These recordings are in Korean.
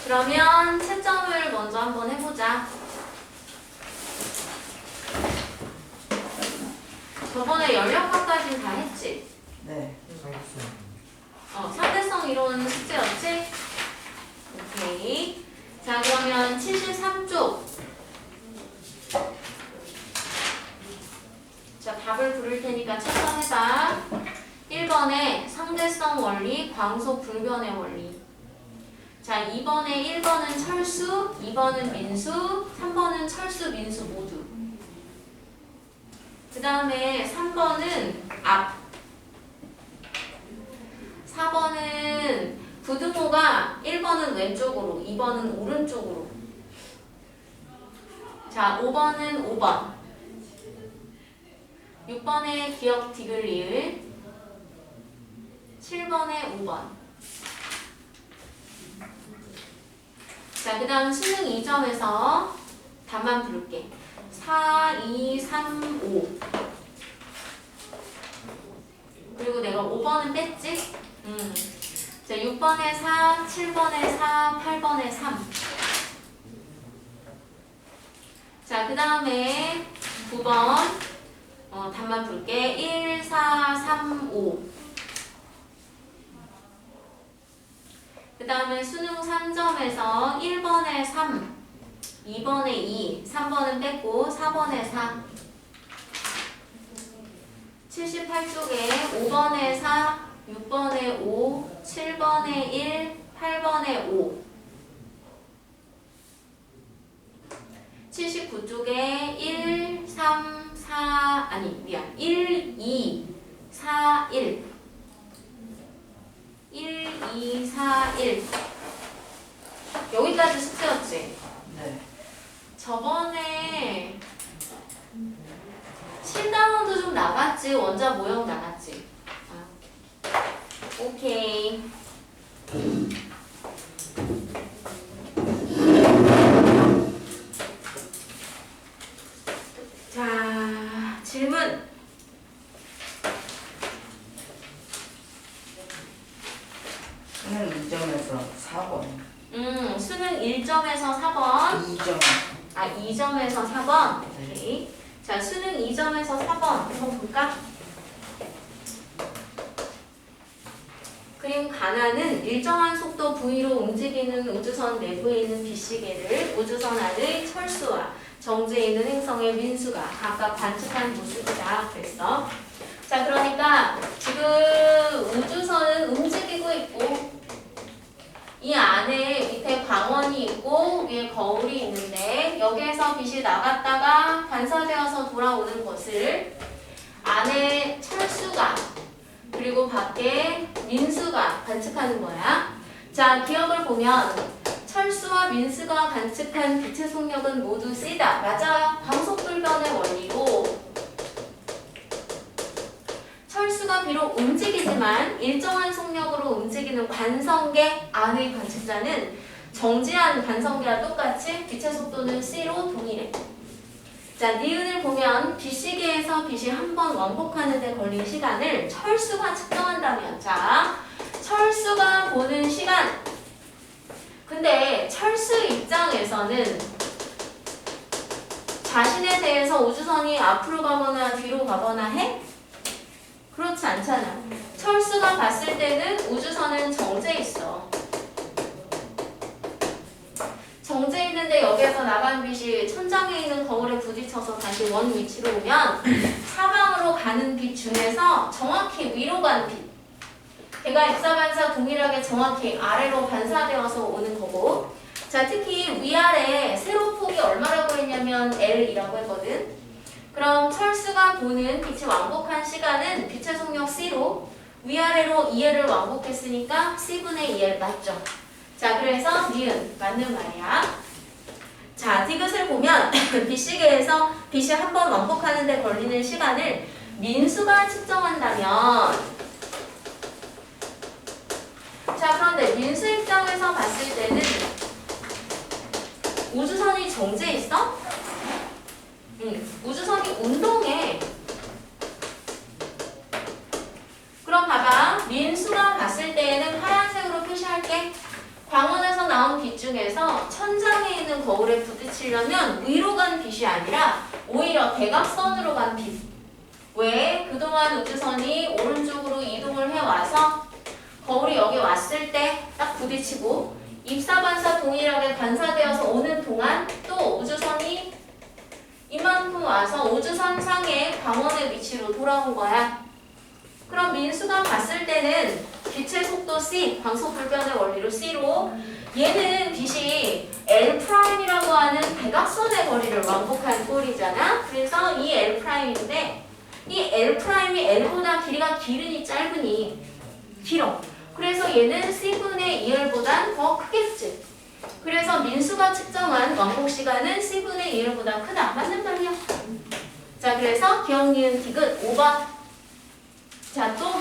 그러면 채점을 먼저 한번 해보자. 저번에 연력학까지 다 했지? 네. 상대성 이론 숙제였지? 오케이. 자, 그러면 73쪽. 자, 답을 부를 테니까 채점해봐. 1번에 상대성 원리, 광속 불변의 원리. 자, 2번에 1번은 철수, 2번은 민수, 3번은 철수, 민수 모두. 그 다음에 3번은 앞. 4번은 부등호가 1번은 왼쪽으로, 2번은 오른쪽으로. 자, 5번은 5번. 6번에 기억 디귿리을. 7번에 5번. 자, 그 다음 수능 2점에서 답만 부를게. 4, 2, 3, 5. 그리고 내가 5번은 뺐지? 자, 6번에 4, 7번에 4, 8번에 3. 자, 그 다음에 9번. 답만 부를게. 1, 4, 3, 5. 그 다음에 수능 3점에서 1번에 3, 2번에 2, 3번은 뺐고 4번에 4. 78쪽에 5번에 4, 6번에 5, 7번에 1, 8번에 5. 79쪽에 1, 3, 4, 1, 2, 4, 1. 1, 2, 4, 1. 여기까지 숙제였지? 네. 저번에 7단원도 좀 나갔지? 원자 모형 나갔지? 오케이. 자, 질문. 수능 2점에서 4번. 수능 1점에서 4번. 2점. 2점에서 4번. 오케이. 자, 수능 2점에서 4번 한번 볼까? 그림 가나는 일정한 속도 V로 움직이는 우주선 내부에 있는 빛시계를 우주선 안의 철수와 정지에 있는 행성의 민수가 각각 관측한 모습이다. 그랬어. 자, 그러니까 지금 우주선은 움직이고 있고 이 안에 밑에 광원이 있고 위에 거울이 있는데 여기에서 빛이 나갔다가 반사되어서 돌아오는 것을 안에 철수가 그리고 밖에 민수가 관측하는 거야. 자, 기억을 보면 철수와 민수가 관측한 빛의 속력은 모두 C다. 맞아요. 광속불변의 원리로 철수가 비록 움직이지만 일정한 속력으로 움직이는 관성계 안의 관측자는 정지한 관성계와 똑같이 빛의 속도는 C로 동일해. 자, 니은을 보면 빛시계에서 빛이 한 번 왕복하는 데 걸린 시간을 철수가 측정한다면, 자, 철수가 보는 시간. 근데 철수 입장에서는 자신에 대해서 우주선이 앞으로 가거나 뒤로 가거나 해? 그렇지 않잖아. 철수가 봤을 때는 우주선은 정지해 있어. 정지해 있는데 여기에서 나간 빛이 천장에 있는 거울에 부딪혀서 다시 원 위치로 오면 사방으로 가는 빛 중에서 정확히 위로 가는 빛. 걔가 입사반사 동일하게 정확히 아래로 반사되어서 오는 거고. 자, 특히 위아래 세로폭이 얼마라고 했냐면 L이라고 했거든. 그럼 철수가 보는 빛이 왕복한 시간은 빛의 속력 C로 위아래로 2L을 왕복했으니까 C분의 2L 맞죠? 자, 그래서 니은 맞는 말이야. 자, 디귿을 보면 빛시계에서 빛이 한 번 왕복하는 데 걸리는 시간을 민수가 측정한다면 자, 그런데 민수 입장에서 봤을 때는 우주선이 정지해 있어? 우주선이 운동해. 그럼 봐봐. 민수가 봤을 때에는 파란색으로 표시할게. 광원에서 나온 빛 중에서 천장에 있는 거울에 부딪히려면 위로 간 빛이 아니라 오히려 대각선으로 간 빛. 왜? 그동안 우주선이 오른쪽으로 이동을 해와서 거울이 여기 왔을 때 딱 부딪히고 입사반사 동일하게 반사되어서 오는 동안 또 우주선이 이만큼 와서 우주선 상의 광원의 위치로 돌아온 거야. 그럼 민수가 봤을 때는 빛의 속도 c, 광속 불변의 원리로 c로 얘는 빛이 L'이라고 하는 대각선의 거리를 왕복한 꼴이잖아. 그래서 이 L'인데 이 L'이 L보다 길이가 길으니 짧으니 길어. 그래서 얘는 C분의 2L보단 더 크겠지. 그래서 민수가 측정한 왕복 시간은 C분의 2L보다 크다. 맞는 말이야. 자, 그래서 기억, 니은, 디귿 5번. 자, 또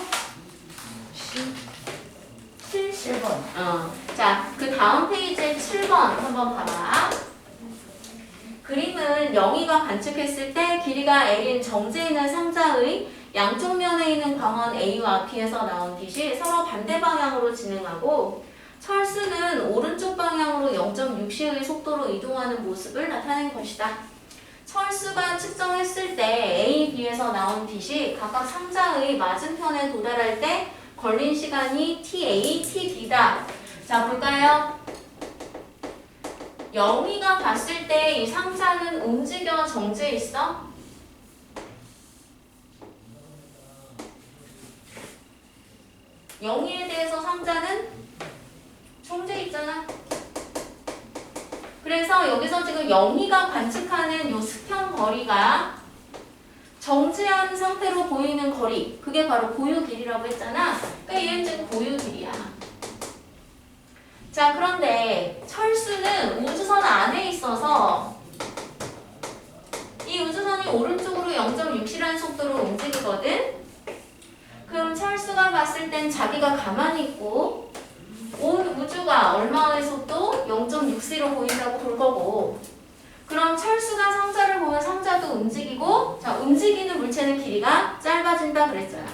7번. 자, 그 다음 페이지에 7번 한번 봐봐. 그림은 영희가 관측했을 때 길이가 L인 정지에 있는 상자의 양쪽 면에 있는 광원 A와 B에서 나온 빛이 서로 반대 방향으로 진행하고 철수는 오른쪽 방향으로 0.6시의 속도로 이동하는 모습을 나타낸 것이다. 철수가 측정했을 때 A, B에서 나온 빛이 각각 상자의 맞은편에 도달할 때 걸린 시간이 TA, TB다. 자, 볼까요? 영희가 봤을 때 이 상자는 움직여 정지해 있어? 영희에 대해서 상자는 정지해 있잖아. 그래서 여기서 지금 영희가 관측하는 요 수평 거리가 정지한 상태로 보이는 거리, 그게 바로 고유 길이라고 했잖아. 그러니까 얘는 지금 고유 길이야. 자, 그런데 철수는 우주선 안에 있어서 이 우주선이 오른쪽으로 0.6시라는 속도로 움직이거든. 그럼 철수가 봤을 땐 자기가 가만히 있고 온 우주가 얼마의 속도? 0.6c로 보인다고 볼 거고, 그럼 철수가 상자를 보면 상자도 움직이고, 자, 움직이는 물체는 길이가 짧아진다 그랬잖아.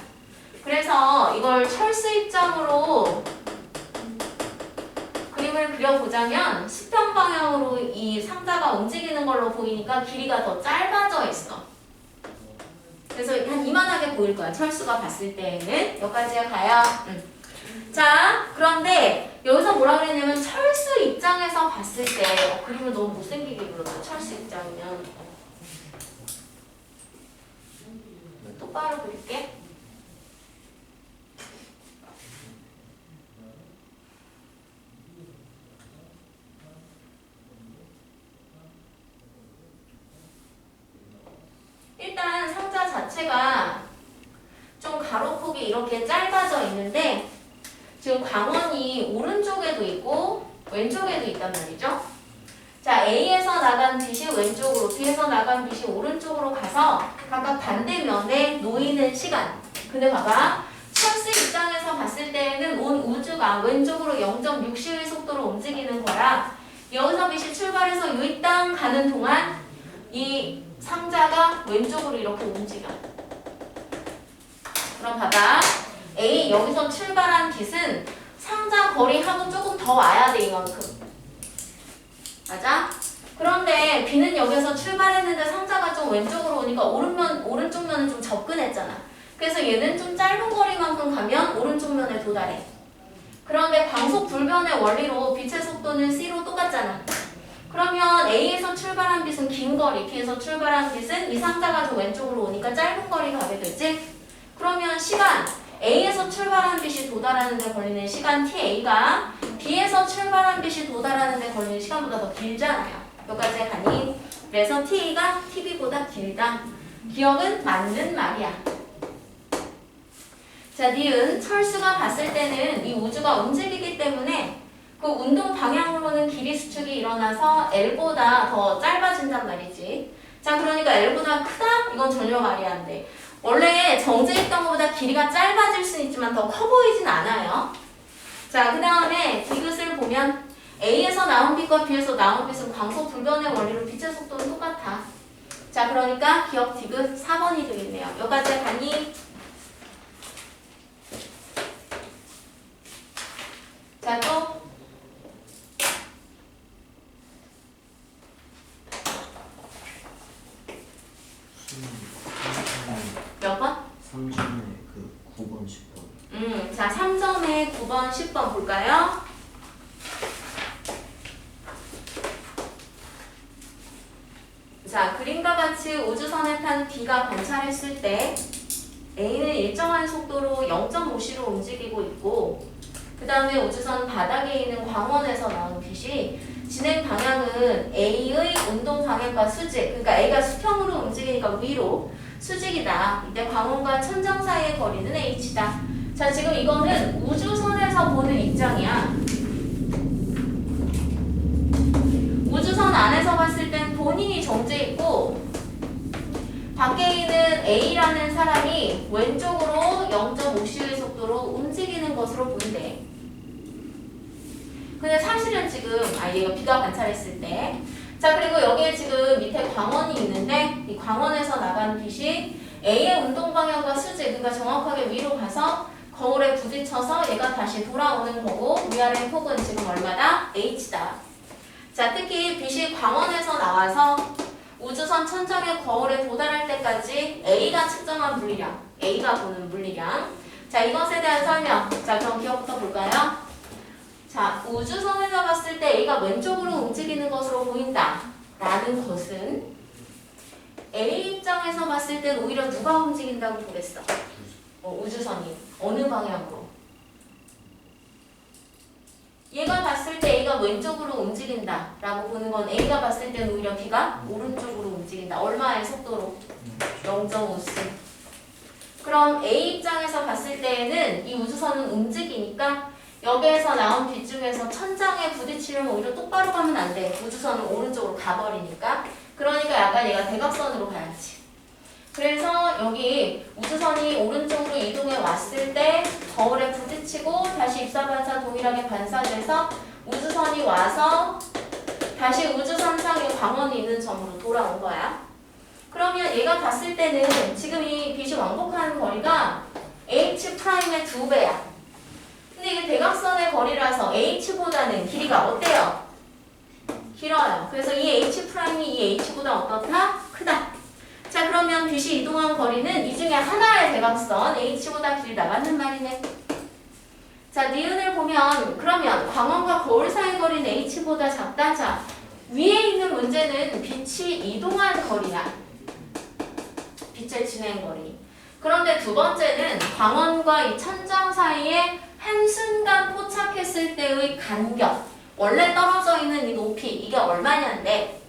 그래서 이걸 철수 입장으로 그림을 그려보자면 수평 방향으로 이 상자가 움직이는 걸로 보이니까 길이가 더 짧아져 있어. 그래서 한 이만하게 보일 거야. 철수가 봤을 때에는. 여기까지 가요. 자, 그런데 여기서 뭐라 그랬냐면 철수 입장에서 봤을 때 그림을 너무 못생기게 그렸다. 철수 입장이면. 똑바로 그릴게. 일단 상자 자체가 좀 가로폭이 이렇게 짧아져 있는데 지금 광원이 오른쪽에도 있고 왼쪽에도 있단 말이죠. 자, A에서 나간 빛이 왼쪽으로, B에서 나간 빛이 오른쪽으로 가서 각각 반대면에 놓이는 시간. 근데 봐봐. 철수 입장에서 봤을 때에는 온 우주가 왼쪽으로 0.6시의 속도로 움직이는 거라 여기서 빛이 출발해서 여기 땅 가는 동안 이 상자가 왼쪽으로 이렇게 움직여. 그럼 봐봐. A 여기서 출발한 빛은 상자 거리하고 조금 더 와야 돼, 이만큼. 맞아? 그런데 B는 여기서 출발했는데 상자가 좀 왼쪽으로 오니까 오른쪽 면은 좀 접근했잖아. 그래서 얘는 좀 짧은 거리만큼 가면 오른쪽 면에 도달해. 그런데 광속 불변의 원리로 빛의 속도는 C로 똑같잖아. 그러면 A에서 출발한 빛은 긴 거리, B에서 출발한 빛은 이 상자가 좀 왼쪽으로 오니까 짧은 거리 가게 되지? 그러면 시간, A에서 출발한 빛이 도달하는 데 걸리는 시간 TA가 B에서 출발한 빛이 도달하는 데 걸리는 시간보다 더 길잖아요. 여기까지 가니? 그래서 TA가 TB보다 길다. 기억은 맞는 말이야. 자, 니은 철수가 봤을 때는 이 우주가 움직이기 때문에 그 운동 방향으로는 길이 수축이 일어나서 L보다 더 짧아진단 말이지. 자, 그러니까 L보다 크다? 이건 전혀 말이 안 돼. 원래 정지했던 것보다 길이가 짧아질 수는 있지만 더 커 보이진 않아요. 자, 그 다음에 디귿을 보면 A에서 나온 빛과 B에서 나온 빛은 광속 불변의 원리로 빛의 속도는 똑같아. 자, 그러니까 기억 디귿 4번이 되겠네요. 여기까지 가니? 자, 또 3점에 그 9번 10번. 자, 3점에 9번, 10번 볼까요? 자, 그림과 같이 우주선에 탄 B가 관찰했을 때 A는 일정한 속도로 0.5c로 움직이고 있고 그 다음에 우주선 바닥에 있는 광원에서 나온 빛이 진행 방향은 A의 운동 방향과 수직, 그러니까 A가 수평으로 움직이니까 위로 수직이다. 이때 광원과 천장 사이의 거리는 h다. 자, 지금 이거는 우주선에서 보는 입장이야. 우주선 안에서 봤을 땐 본인이 정지해 있고 밖에 있는 A라는 사람이 왼쪽으로 0.5c의 속도로 움직이는 것으로 보인대. 근데 사실은 지금 얘가 B가 관찰했을 때 자, 그리고 여기에 지금 밑에 광원이 있는데 이 광원에서 나간 빛이 A의 운동 방향과 수직, 그러니까 정확하게 위로 가서 거울에 부딪혀서 얘가 다시 돌아오는 거고 위아래 폭은 지금 얼마다? h다. 자, 특히 빛이 광원에서 나와서 우주선 천장의 거울에 도달할 때까지 A가 측정한 물리량, A가 보는 물리량. 자, 이것에 대한 설명. 자, 그럼 기억부터 볼까요? 자, 우주선에서 봤을 때 A가 왼쪽으로 움직이는 것으로 보인다 라는 것은 A 입장에서 봤을 땐 오히려 누가 움직인다고 보겠어? 우주선이. 어느 방향으로? 얘가 봤을 때 A가 왼쪽으로 움직인다 라고 보는 건 A가 봤을 때는 오히려 B가 오른쪽으로 움직인다. 얼마의 속도로? 0.5c. 그럼 A 입장에서 봤을 때에는 이 우주선은 움직이니까 여기에서 나온 빛 중에서 천장에 부딪히려면 오히려 똑바로 가면 안 돼. 우주선은 오른쪽으로 가버리니까. 그러니까 약간 얘가 대각선으로 가야지. 그래서 여기 우주선이 오른쪽으로 이동해 왔을 때 거울에 부딪히고 다시 입사반사 동일하게 반사돼서 우주선이 와서 다시 우주선상에 광원이 있는 점으로 돌아온 거야. 그러면 얘가 봤을 때는 지금 이 빛이 왕복하는 거리가 H'의 2배야. 근데 이게 대각선의 거리라서 H보다는 길이가 어때요? 길어요. 그래서 이 H'이 이 H보다 어떻다? 크다. 자, 그러면 빛이 이동한 거리는 이 중에 하나의 대각선 H보다 길다. 맞는 말이네. 자, 니은을 보면 그러면 광원과 거울 사이 거리는 H보다 작다. 자, 위에 있는 문제는 빛이 이동한 거리야. 빛의 진행 거리. 그런데 두 번째는 광원과 이 천장 사이에 한순간 포착했을 때의 간격. 원래 떨어져 있는 이 높이. 이게 얼마냐인데.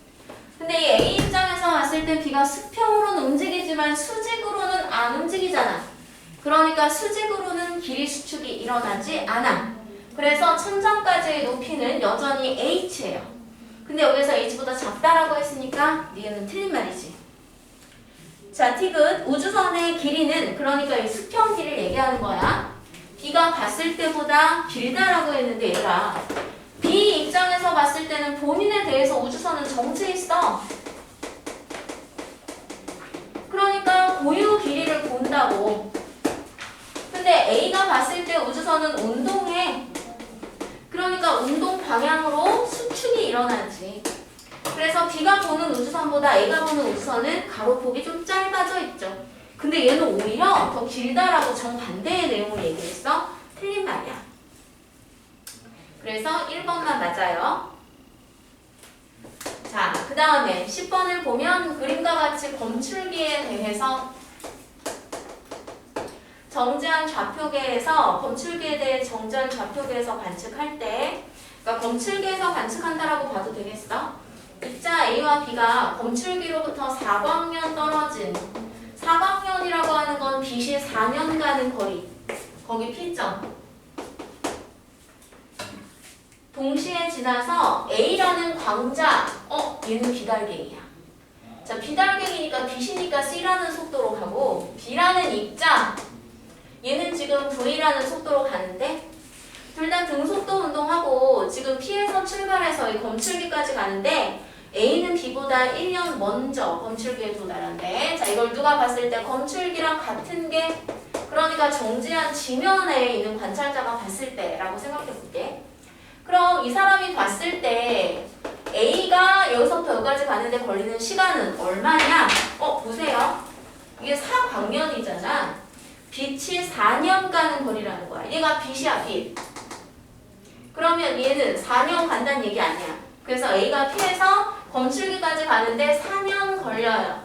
근데 이 A 입장에서 봤을 때 B가 수평으로는 움직이지만 수직으로는 안 움직이잖아. 그러니까 수직으로는 길이 수축이 일어나지 않아. 그래서 천장까지의 높이는 여전히 H예요. 근데 여기서 H보다 작다라고 했으니까 니은은 틀린 말이지. 자, 티귿. 우주선의 길이는 그러니까 이 수평 길이를 얘기하는 거야. B가 봤을 때보다 길다라고 했는데 얘가 B 입장에서 봤을 때는 본인에 대해서 우주선은 정체해 있어. 그러니까 고유 길이를 본다고. 근데 A가 봤을 때 우주선은 운동해. 그러니까 운동 방향으로 수축이 일어나지. 그래서 B가 보는 우주선보다 A가 보는 우주선은 가로폭이 좀 짧아져 있죠. 근데 얘는 오히려 더 길다라고 정반대의 내용을 얘기했어. 틀린 말이야. 그래서 1번만 맞아요. 자, 그 다음에 10번을 보면 그림과 같이 검출기에 대해서 정지한 좌표계에서 검출기에 대해 정지한 좌표계에서 관측할 때 그러니까 검출기에서 관측한다라고 봐도 되겠어? 입자 A와 B가 검출기로부터 4광년 떨어진 사광년이라고 하는 건 빛이 4년 가는 거리. 거기 P점. 동시에 지나서 A라는 광자. 얘는 비달갱이야. 자, 비달갱이니까 빛이니까 C라는 속도로 가고 B라는 입자. 얘는 지금 V라는 속도로 가는데 둘 다 등속도 운동하고 지금 P에서 출발해서 이 검출기까지 가는데 A는 B보다 1년 먼저 검출기에 도달한대. 자, 이걸 누가 봤을 때 검출기랑 같은 게 그러니까 정지한 지면에 있는 관찰자가 봤을 때라고 생각해 볼게. 그럼 이 사람이 봤을 때 A가 여기서부터 여기까지 가는데 걸리는 시간은 얼마냐? 보세요. 이게 4광년이잖아. 빛이 4년 가는 거리라는 거야. 얘가 빛이야, 빛. 그러면 얘는 4년 간다는 얘기 아니야. 그래서 A가 P에서 검출기까지 가는데 4년 걸려요.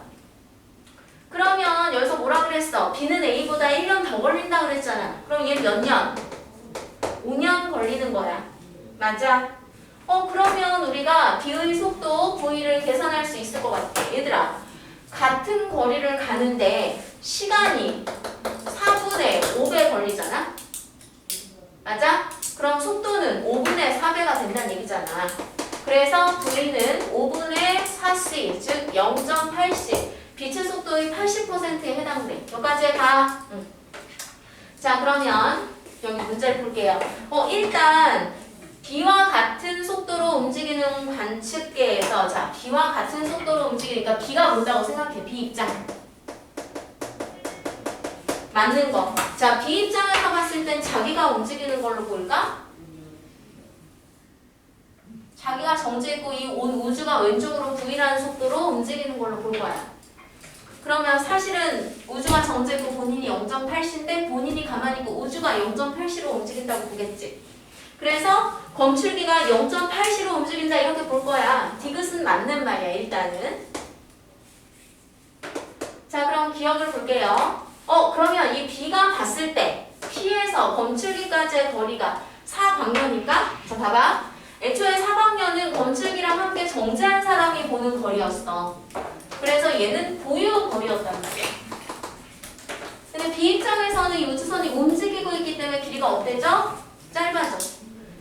그러면 여기서 뭐라 그랬어? B는 A보다 1년 더 걸린다 그랬잖아. 그럼 얘는 몇 년? 5년 걸리는 거야. 맞아? 그러면 우리가 B의 속도 V를 계산할 수 있을 것 같아. 얘들아, 같은 거리를 가는데 시간이 4분의 5배 걸리잖아? 맞아? 그럼 속도는 5분의 4배가 된다는 얘기잖아. 그래서 V는 5분의 4c, 즉 0.8c. 빛의 속도의 80%에 해당돼. 여기까지 가. 자, 그러면 여기 문제를 볼게요. 일단 B와 같은 속도로 움직이는 관측계에서 자, B와 같은 속도로 움직이니까 B가 뭔다고 생각해. B 입장. 맞는 거. 자, B 입장에서 봤을 땐 자기가 움직이는 걸로 보일까? 자기가 정지 있고 이 온 우주가 왼쪽으로 V라는 속도로 움직이는 걸로 볼 거야. 그러면 사실은 우주가 정지 있고 본인이 0.8c인데 본인이 가만히 있고 우주가 0.8c로 움직인다고 보겠지. 그래서 검출기가 0.8c로 움직인다 이렇게 볼 거야. 디귿은 맞는 말이야, 일단은. 자, 그럼 기억을 볼게요. 그러면 이 B가 봤을 때 P에서 검출기까지의 거리가 4광년일까? 자, 봐봐. 애초에 4광년은 검출기랑 함께 정지한 사람이 보는 거리였어. 그래서 얘는 보유 거리였단 말이야. 근데 B 입장에서는 이 우주선이 움직이고 있기 때문에 길이가 어때져? 짧아져.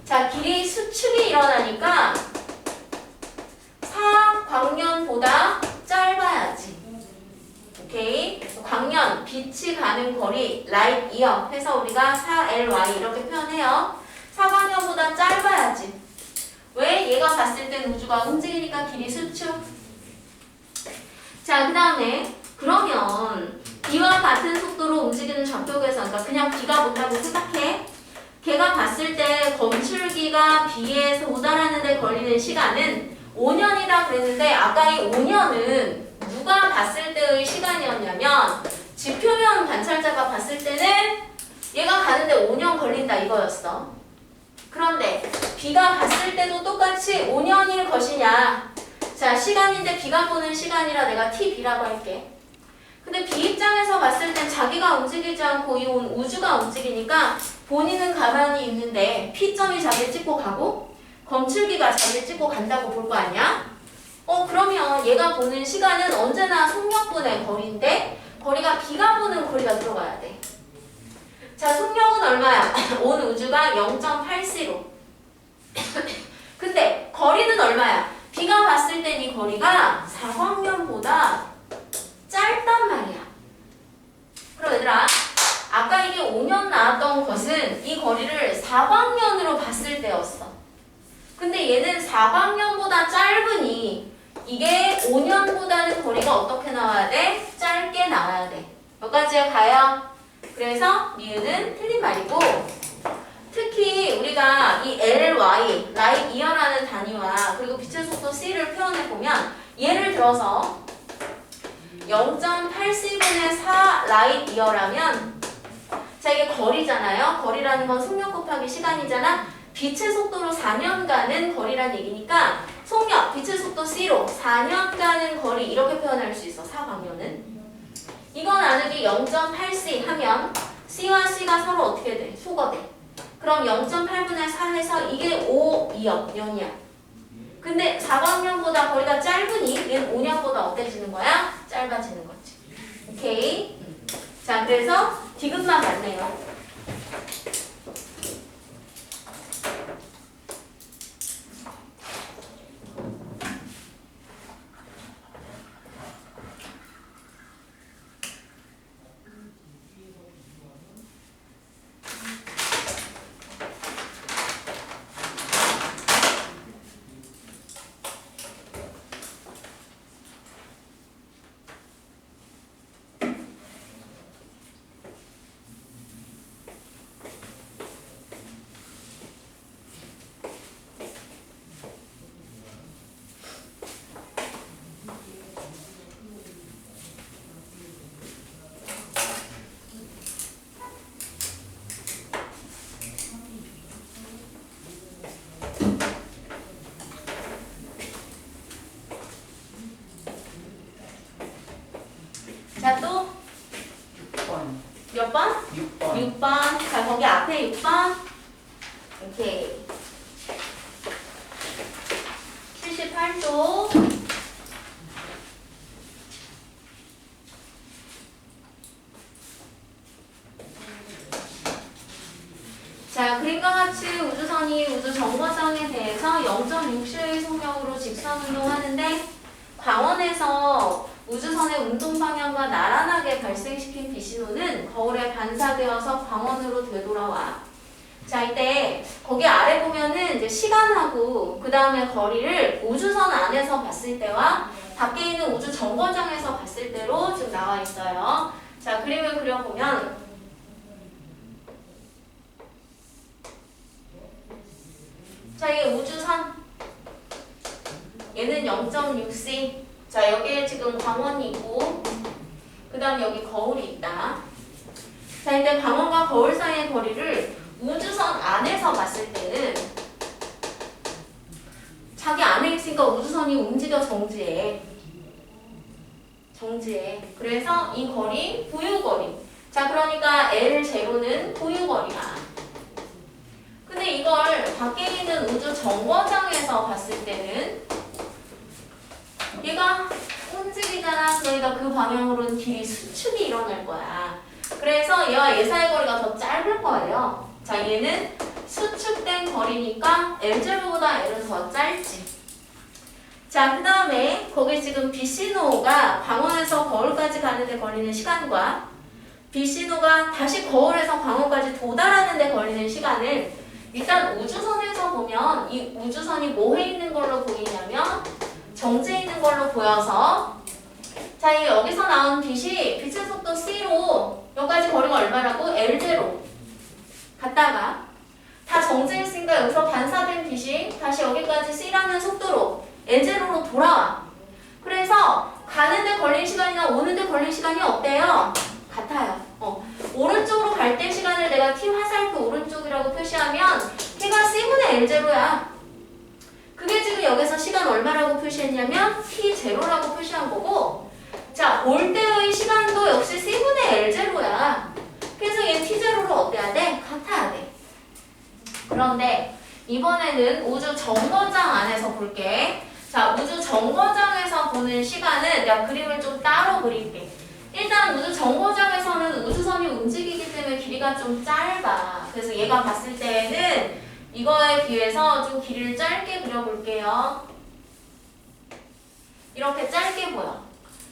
자, 길이 수축이 일어나니까 4광년보다 짧아야지. 오케이? 광년, 빛이 가는 거리, light year 해서 우리가 4ly 이렇게 표현해요. 4광년보다 짧아야지. 왜? 얘가 봤을 땐 우주가 움직이니까 길이 수축. 자, 그 다음에 그러면 B와 같은 속도로 움직이는 좌표계에서 그러니까 그냥 B가 본다고 생각해. 걔가 봤을 때 검출기가 B에서 도달하는 데 걸리는 시간은 5년이라 그랬는데 아까 이 5년은 누가 봤을 때의 시간이었냐면 지표면 관찰자가 봤을 때는 얘가 가는데 5년 걸린다 이거였어. 그런데 B가 봤을 때도 똑같이 5년일 것이냐. 자, 시간인데 B가 보는 시간이라 내가 TB라고 할게. 근데 B 입장에서 봤을 땐 자기가 움직이지 않고 이 온 우주가 움직이니까 본인은 가만히 있는데 P점이 자기를 찍고 가고 검출기가 자기를 찍고 간다고 볼 거 아니야? 그러면 얘가 보는 시간은 언제나 속력분의 거리인데 거리가 B가 보는 거리가 들어가야 돼. 자, 속력은 얼마야? 온 우주가 0.8c로. 근데 거리는 얼마야? B가 봤을 땐 이 거리가 4광년보다 짧단 말이야. 그럼 얘들아, 아까 이게 5년 나왔던 것은 이 거리를 4광년으로 봤을 때였어. 근데 얘는 4광년보다 짧으니 이게 5년보다는 거리가 어떻게 나와야 돼? 짧게 나와야 돼. 여기까지 가요. 그래서 니은은 틀린 말이고 특히 우리가 이 ly, light year라는 단위와 그리고 빛의 속도 c를 표현해보면 예를 들어서 0.8c분의 4 light year라면 자, 이게 거리잖아요. 거리라는 건 속력 곱하기 시간이잖아. 빛의 속도로 4년 가는 거리란 얘기니까 속력, 빛의 속도 c로 4년 가는 거리 이렇게 표현할 수 있어. 4광년은. 이거 나누기 0.8c 하면 c와 c가 서로 어떻게 돼? 소거돼. 그럼 0.8분의 4 해서 이게 5년이야. 근데 4광년보다 거리가 짧으니 얘는 5년보다 어때지는 거야? 짧아지는 거지. 오케이? 자, 그래서 디귿만 맞네요. 6번. 자, 거기 앞에 6번. 오케이. 78쪽. 자, 그림과 같이 우주선이 우주 정거장에 대해서 0.6실 속력으로 직선 운동하는데 광원에서 우주선의 운동 방향과 나란하게 발생시킨 비신호는 거울에 반사되어서 광원으로 되돌아와. 자, 이때 거기 아래 보면은 이제 시간하고 그 다음에 거리를 우주선 안에서 봤을 때와 밖에 있는 우주 정거장에서 봤을 때로 지금 나와 있어요. 자, 그림을 그려보면 자, 이게 우주선. 얘는 0.6c. 자, 여기에 지금 광원이 있고 그 다음 여기 거울이 있다. 자, 이때 광원과 거울 사이의 거리를 우주선 안에서 봤을 때는 자기 안에 있으니까 우주선이 움직여 정지해. 그래서 이 거리 부유거리. 자, 그러니까 L0는 부유거리야. 근데 이걸 밖에 있는 우주 정거장에서 봤을 때는 얘가 움직이잖아. 그러니까 그 방향으로는 길이 수축이 일어날 거야. 그래서 얘와 얘 사이 거리가 더 짧을 거예요. 자, 얘는 수축된 거리니까 L0보다 L은 더 짧지. 자, 그 다음에 거기 지금 B신호가 광원에서 거울까지 가는데 걸리는 시간과 B신호가 다시 거울에서 광원까지 도달하는 데 걸리는 시간을 일단 우주선에서 보면 이 우주선이 뭐해 있는 걸로 보이냐면 정지해 있는 걸로 보여서 자, 이 여기서 나온 빛의 속도 C로 여기까지 거리가 얼마라고? L0 갔다가 다 정지했으니까 여기서 반사된 빛이 다시 여기까지 C라는 속도로 L0로 돌아와. 그래서 가는데 걸린 시간이나 오는데 걸린 시간이 어때요? 같아요. 오른쪽으로 갈 때 시간을 내가 T 화살표 오른쪽이라고 표시하면 T가 C분의 L0야. 그게 지금 여기서 시간 얼마라고 표시했냐면 T0라고 표시한 거고, 자, 올 때의 시간도 역시 C분의 L0야. 그래서 얘 T0로 어때야 돼? 같아야 돼. 그런데 이번에는 우주 정거장 안에서 볼게. 자, 우주 정거장에서 보는 시간은 내가 그림을 좀 따로 그릴게. 일단 우주 정거장에서는 우주선이 움직이기 때문에 길이가 좀 짧아. 그래서 얘가 봤을 때는 이거에 비해서 좀 길이를 짧게 그려볼게요. 이렇게 짧게 보여.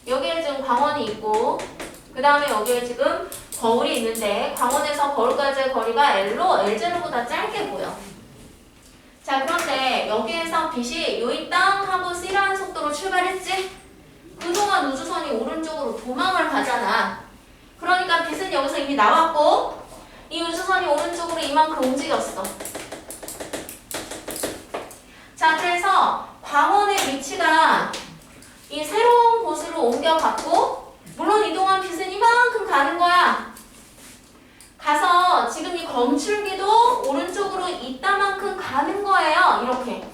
여기에 지금 광원이 있고 그 다음에 여기에 지금 거울이 있는데 광원에서 거울까지의 거리가 L0보다 짧게 보여. 자, 그런데 여기에서 빛이 요이 땅 하고 C라는 속도로 출발했지? 그동안 우주선이 오른쪽으로 도망을 가잖아. 그러니까 빛은 여기서 이미 나왔고 이 우주선이 오른쪽으로 이만큼 움직였어. 자, 그래서 광원의 위치가 이 새로운 곳으로 옮겨갔고 물론 이동한 빛은 이만큼 가는 거야. 가서 지금 이 검출기도 오른쪽으로 이따만큼 가는 거예요. 이렇게.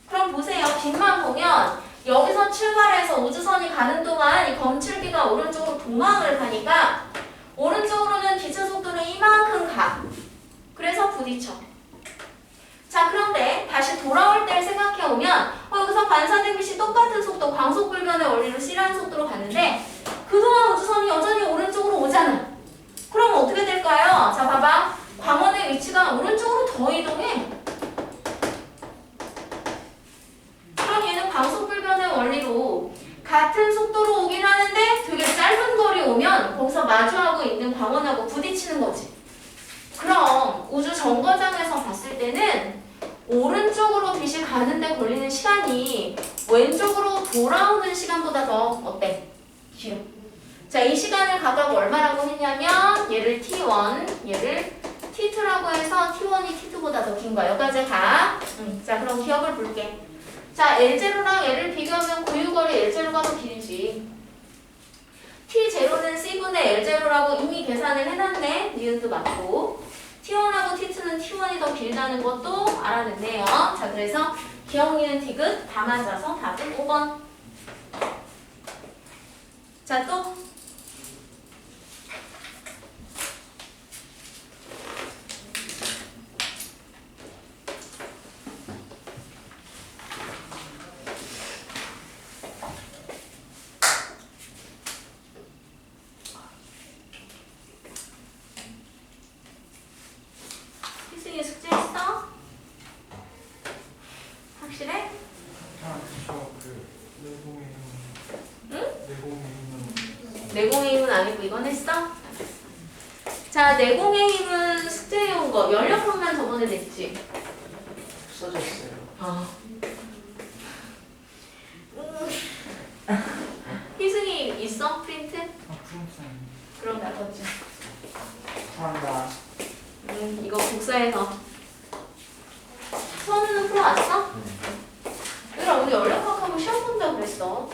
그럼 보세요. 빛만 보면 여기서 출발해서 우주선이 가는 동안 이 검출기가 오른쪽으로 도망을 가니까 오른쪽으로는 빛의 속도는 이만큼 가. 그래서 부딪혀. 자, 그런데 다시 돌아올 때를 생각해보면 여기서 반사된 빛이 똑같은 속도, 광속불변의 원리로 C라는 속도로 갔는데 그동안 우주선이 여전히 오른쪽으로 오잖아. 그럼 어떻게 될까요? 자, 봐봐. 광원의 위치가 오른쪽으로 더 이동해. 그럼 얘는 광속불변의 원리로 같은 속도로 오긴 하는데 되게 짧은 거리 오면 거기서 마주하고 있는 광원하고 부딪히는 거지. 그럼 우주 정거장에서 봤을 때는 오른쪽으로 빛이 가는데 걸리는 시간이 왼쪽으로 돌아오는 시간보다 더 어때? 길어. 자, 이 시간을 각각 얼마라고 했냐면 얘를 T1, 얘를 T2라고 해서 T1이 T2보다 더 긴 거야. 여기까지 가. 자, 그럼 기억을 볼게. 자, L0랑 얘를 비교하면 고유거리 L0가 더 길지. T0는 C분의 L0라고 이미 계산을 해놨네. 니은도 맞고. T1하고 T2는 T1이 더 길다는 것도 알아냈네요. 자, 그래서 기억, 니은, 디귿 다 맞아서 답은 5번. 자, 또 저그 내공의 힘. 응? 내공의 힘은 내공의 힘은 아니고 이건 했어? 자, 내공의 힘은 숙제해온 거. 연력학만 저번에 냈지? 없어졌어요. 희승이 있어? 프린트? 프랑스는 그럼 나 거지. 감사합니다. 이거 복사해서. 선우는 풀어왔어? 얘들아, 우리 연력학하고 시험 본다고 그랬어.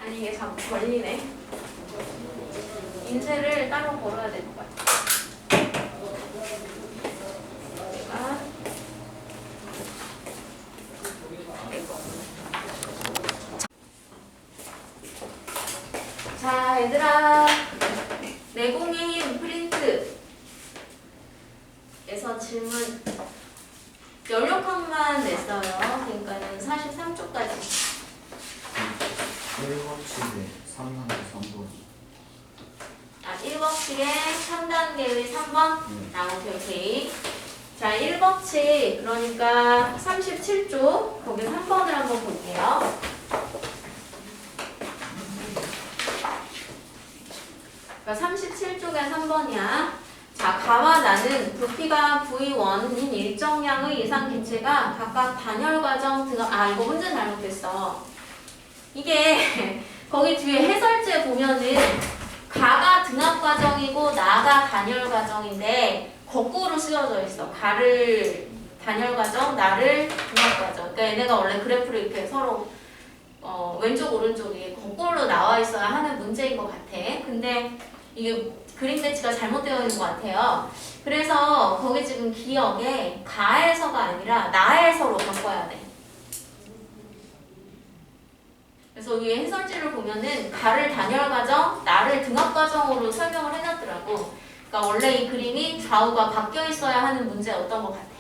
아니, 이게 자꾸 걸리네. 인쇄를 따로 걸어야 될 것 같아. 자, 얘들아. 내공의 힘 프린트. 에서 질문. 연력학만 냈어요. 그러니까는 43쪽까지. 1법칙에 3단계 3번. 1법칙의 3단계의 3번? 오케이. 자, 1법칙, 그러니까 37쪽, 거기 3번을 한번 볼게요. 그러니까 37쪽에 3번이야. 자, 가와 나는 부피가 V1인 일정량의 이상 기체가 각각 단열 과정 등, 이거 문제 잘못됐어. 이게, 거기 뒤에 해설지에 보면은, 가가 등압 과정이고, 나가 단열 과정인데, 거꾸로 쓰여져 있어. 가를 단열 과정, 나를 등압 과정. 그러니까 얘네가 원래 그래프를 이렇게 서로, 왼쪽, 오른쪽이 거꾸로 나와 있어야 하는 문제인 것 같아. 근데, 이게 그림 배치가 잘못되어 있는 것 같아요. 그래서 거기 지금 기억에 가에서가 아니라 나에서로 바꿔야 돼. 그래서 위에 해설지를 보면은 가를 단열 과정, 나를 등압 과정으로 설명을 해놨더라고. 그러니까 원래 이 그림이 좌우가 바뀌어 있어야 하는 문제였던 것 같아.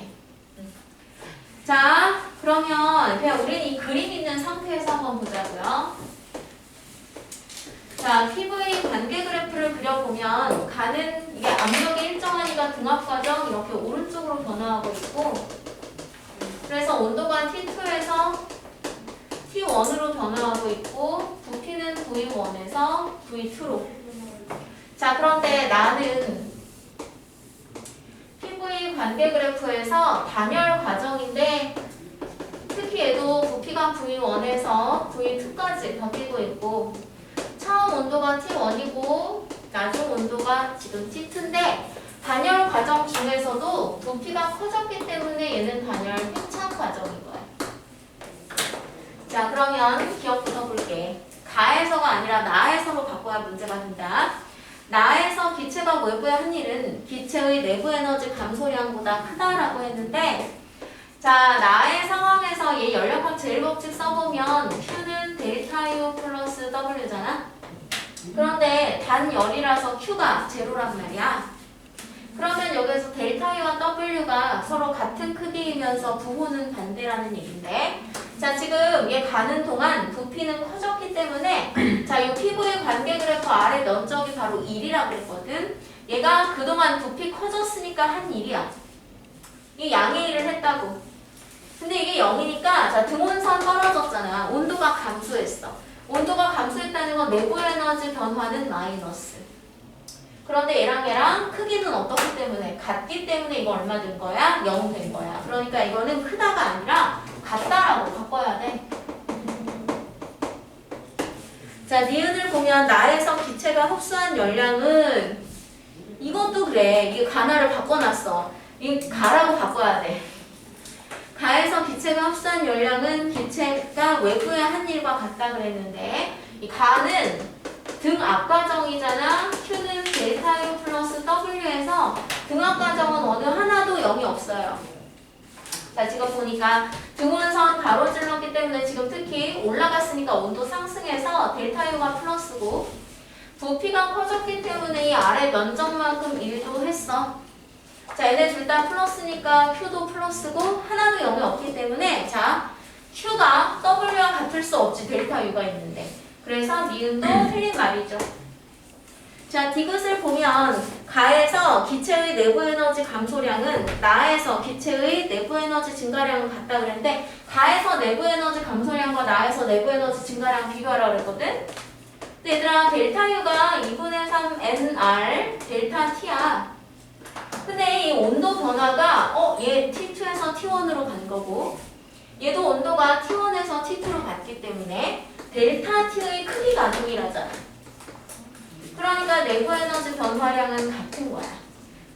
자, 그러면 그냥 우린 이 그림 있는 상태에서 한번 보자고요. 자, PV 관계 그래프를 그려보면 가는 이게 압력이 일정하니까 등압 과정 이렇게 오른쪽으로 변화하고 있고, 그래서 온도가 T2에서 T1으로 변화하고 있고, 부피는 V1에서 V2로. 자, 그런데 나는 PV 관계 그래프에서 단열 과정인데, 특히 얘도 부피가 V1에서 V2까지 바뀌고 있고, 처음 온도가 T1이고 나중 온도가 지금 T2인데 단열 과정 중에서도 부피가 커졌기 때문에 얘는 단열 팽창 과정인 거야. 자, 그러면 기억부터 볼게. 가에서가 아니라 나에서로 바꿔야 문제가 된다. 나에서 기체가 외부에 한 일은 기체의 내부 에너지 감소량보다 크다라고 했는데, 자, 나의 상황에서 얘 연력학 제1법칙 써보면 Q는 델타 U 플러스 W잖아? 그런데 단열이라서 Q가 제로란 말이야. 그러면 여기서 델타 U와 W가 서로 같은 크기이면서 부호는 반대라는 얘기인데, 자, 지금 얘 가는 동안 부피는 커졌기 때문에, 자, 이 피부의 관계 그래프 아래 면적이 바로 1이라고 그랬거든. 얘가 그동안 부피 커졌으니까 한 일이야. 이 양의 일을 했다고. 근데 이게 0이니까 자 등온선 떨어졌잖아. 온도가 감소했어. 온도가 감소했다는 건 내부 에너지 변화는 마이너스. 그런데 얘랑 크기는 어떻기 때문에? 같기 때문에 이거 얼마 된 거야? 0 된 거야. 그러니까 이거는 크다가 아니라 같다라고 바꿔야 돼. 자, 니은을 보면 나에서 기체가 흡수한 열량은 이것도 그래. 이게 가나를 바꿔놨어. 이 가라고 바꿔야 돼. 가에서 기체가 흡수한 열량은 기체가 외부의 한 일과 같다 그랬는데 이 가는 등 앞과정이잖아. Q는 델타 U 플러스 W에서 등 앞과정은 어느 하나도 0이 없어요. 자, 지금 보니까 등온선 가로질렀기 때문에 지금 특히 올라갔으니까 온도 상승해서 델타 U가 플러스고 부피가 커졌기 때문에 이 아래 면적만큼 1도 했어. 자, 얘네 둘 다 플러스니까 Q도 플러스고 하나도 0이 없기 때문에 자, Q가 W와 같을 수 없지. 델타 U가 있는데. 그래서 니은도 틀린 말이죠. 자, 디귿을 보면 가에서 기체의 내부 에너지 감소량은 나에서 기체의 내부 에너지 증가량은 같다 그랬는데 가에서 내부 에너지 감소량과 나에서 내부 에너지 증가량 비교하라고 그랬거든. 근데 얘들아 델타 U가 2분의 3 NR 델타 T야. 근데 이 온도 변화가 얘 T2에서 T1으로 간 거고 얘도 온도가 T1에서 T2로 갔기 때문에 델타 T의 크기가 동일하잖아. 그러니까 내부 에너지 변화량은 같은 거야.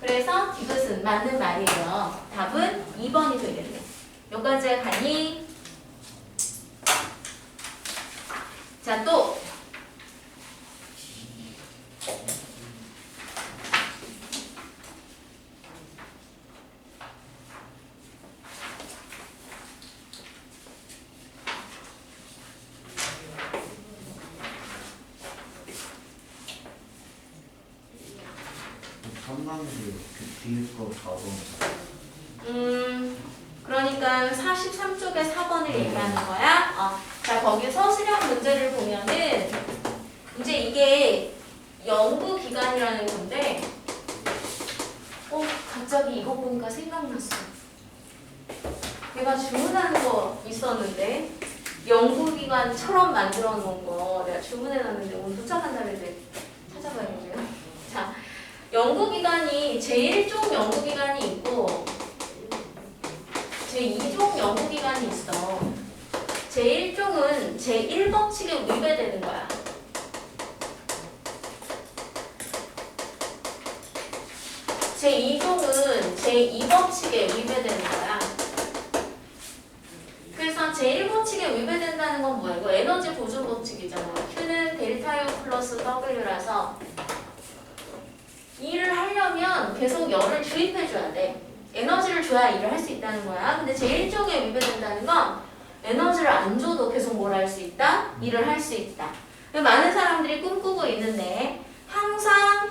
그래서 디귿은 맞는 말이에요. 답은 2번이 되겠네. 여기까지 가니? 자, 또 상당히 뒤에 거 4번. 그러니까 43쪽에 4번을 얘기하는 거야. 자, 거기서 수령 문제를 보면은 이제 이게 연구기간이라는 건데 갑자기 이거 보니까 생각났어. 내가 주문한 거 있었는데 연구기관처럼 만들어 놓은 거 내가 주문해놨는데 오늘 도착한다는데 찾아봐야겠네요. 자, 연구기관이 제1종 연구기관이 있고 제2종 연구기관이 있어. 제1종은 제1법칙에 위배되는 거야. 제2종은 제2법칙에 위배되는 거야. 그래서 제1법칙에 위배된다는 건 뭐야? 이거 에너지 보존 법칙이잖아. Q는 델타 U 플러스 W라서 일을 하려면 계속 열을 주입해줘야 돼. 에너지를 줘야 일을 할 수 있다는 거야. 근데 제1종에 위배된다는 건 에너지를 안 줘도 계속 뭘 할 수 있다? 일을 할 수 있다. 많은 사람들이 꿈꾸고 있는데 항상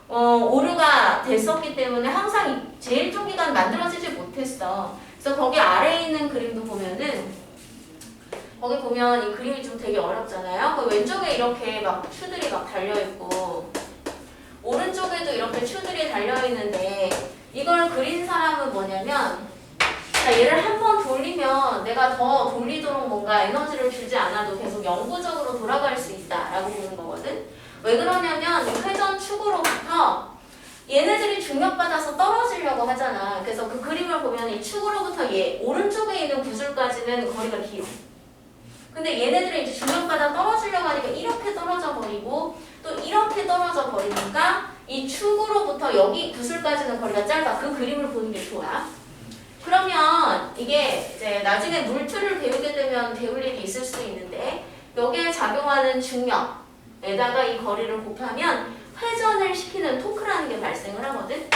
오류가 됐었기 때문에 항상 제1종 기간 만들어지지 못했어. 그래서 거기 아래에 있는 그림도 보면은 거기 보면 이 그림이 좀 되게 어렵잖아요. 그 왼쪽에 이렇게 막 추들이 막 달려있고 오른쪽에도 이렇게 추들이 달려있는데 이걸 그린 사람은 뭐냐면 자, 얘를 한 번 돌리면 내가 더 돌리도록 뭔가 에너지를 주지 않아도 계속 영구적으로 돌아갈 수 있다라고 보는 거거든. 왜 그러냐면 이 회전 축으로부터 얘네들이 중력받아서 떨어지려고 하잖아. 그래서 그 그림을 보면 이 축으로부터 얘 오른쪽에 있는 구슬까지는 거리가 길어. 근데 얘네들이 이제 중력받아 떨어지려고 하니까 이렇게 떨어져 버리고 또 이렇게 떨어져 버리니까 이 축으로부터 여기 구슬까지는 거리가 짧아. 그 그림을 보는 게 좋아. 그러면 이게 이제 나중에 물투를 배우게 되면 배울 일이 있을 수 있는데 여기에 작용하는 중력에다가 이 거리를 곱하면 회전을 시키는 토크라는 게 발생을 하거든.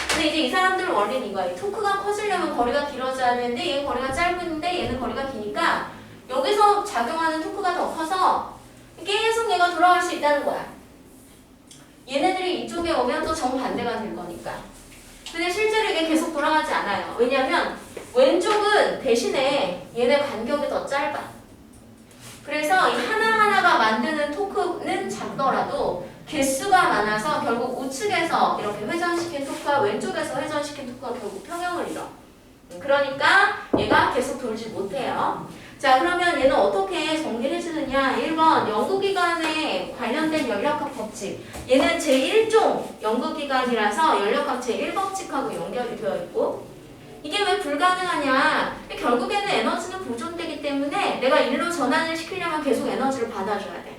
근데 이제 이 사람들 원리는 이거야. 토크가 커지려면 거리가 길어져야 되는데 얘는 거리가 짧은데 얘는 거리가 기니까 여기서 작용하는 토크가 더 커서 계속 얘가 돌아갈 수 있다는 거야. 얘네들이 이쪽에 오면 또 정반대가 될 거니까. 근데 실제로 이게 계속 돌아가지 않아요. 왜냐면 왼쪽은 대신에 얘네 간격이 더 짧아. 그래서 이 하나하나가 만드는 토크는 작더라도 개수가 많아서 결국 우측에서 이렇게 회전시킨 토크와 왼쪽에서 회전시킨 토크가 결국 평형을 이뤄. 그러니까 얘가 계속 돌지 못해요. 자, 그러면 얘는 어떻게 정리를 해주느냐. 1번 연구기관에 관련된 연력학 법칙. 얘는 제1종 연구기관이라서 연력학 제1법칙하고 연결이 되어 있고, 이게 왜 불가능하냐. 결국에는 에너지는 보존되기 때문에 내가 일로 전환을 시키려면 계속 에너지를 받아줘야 돼.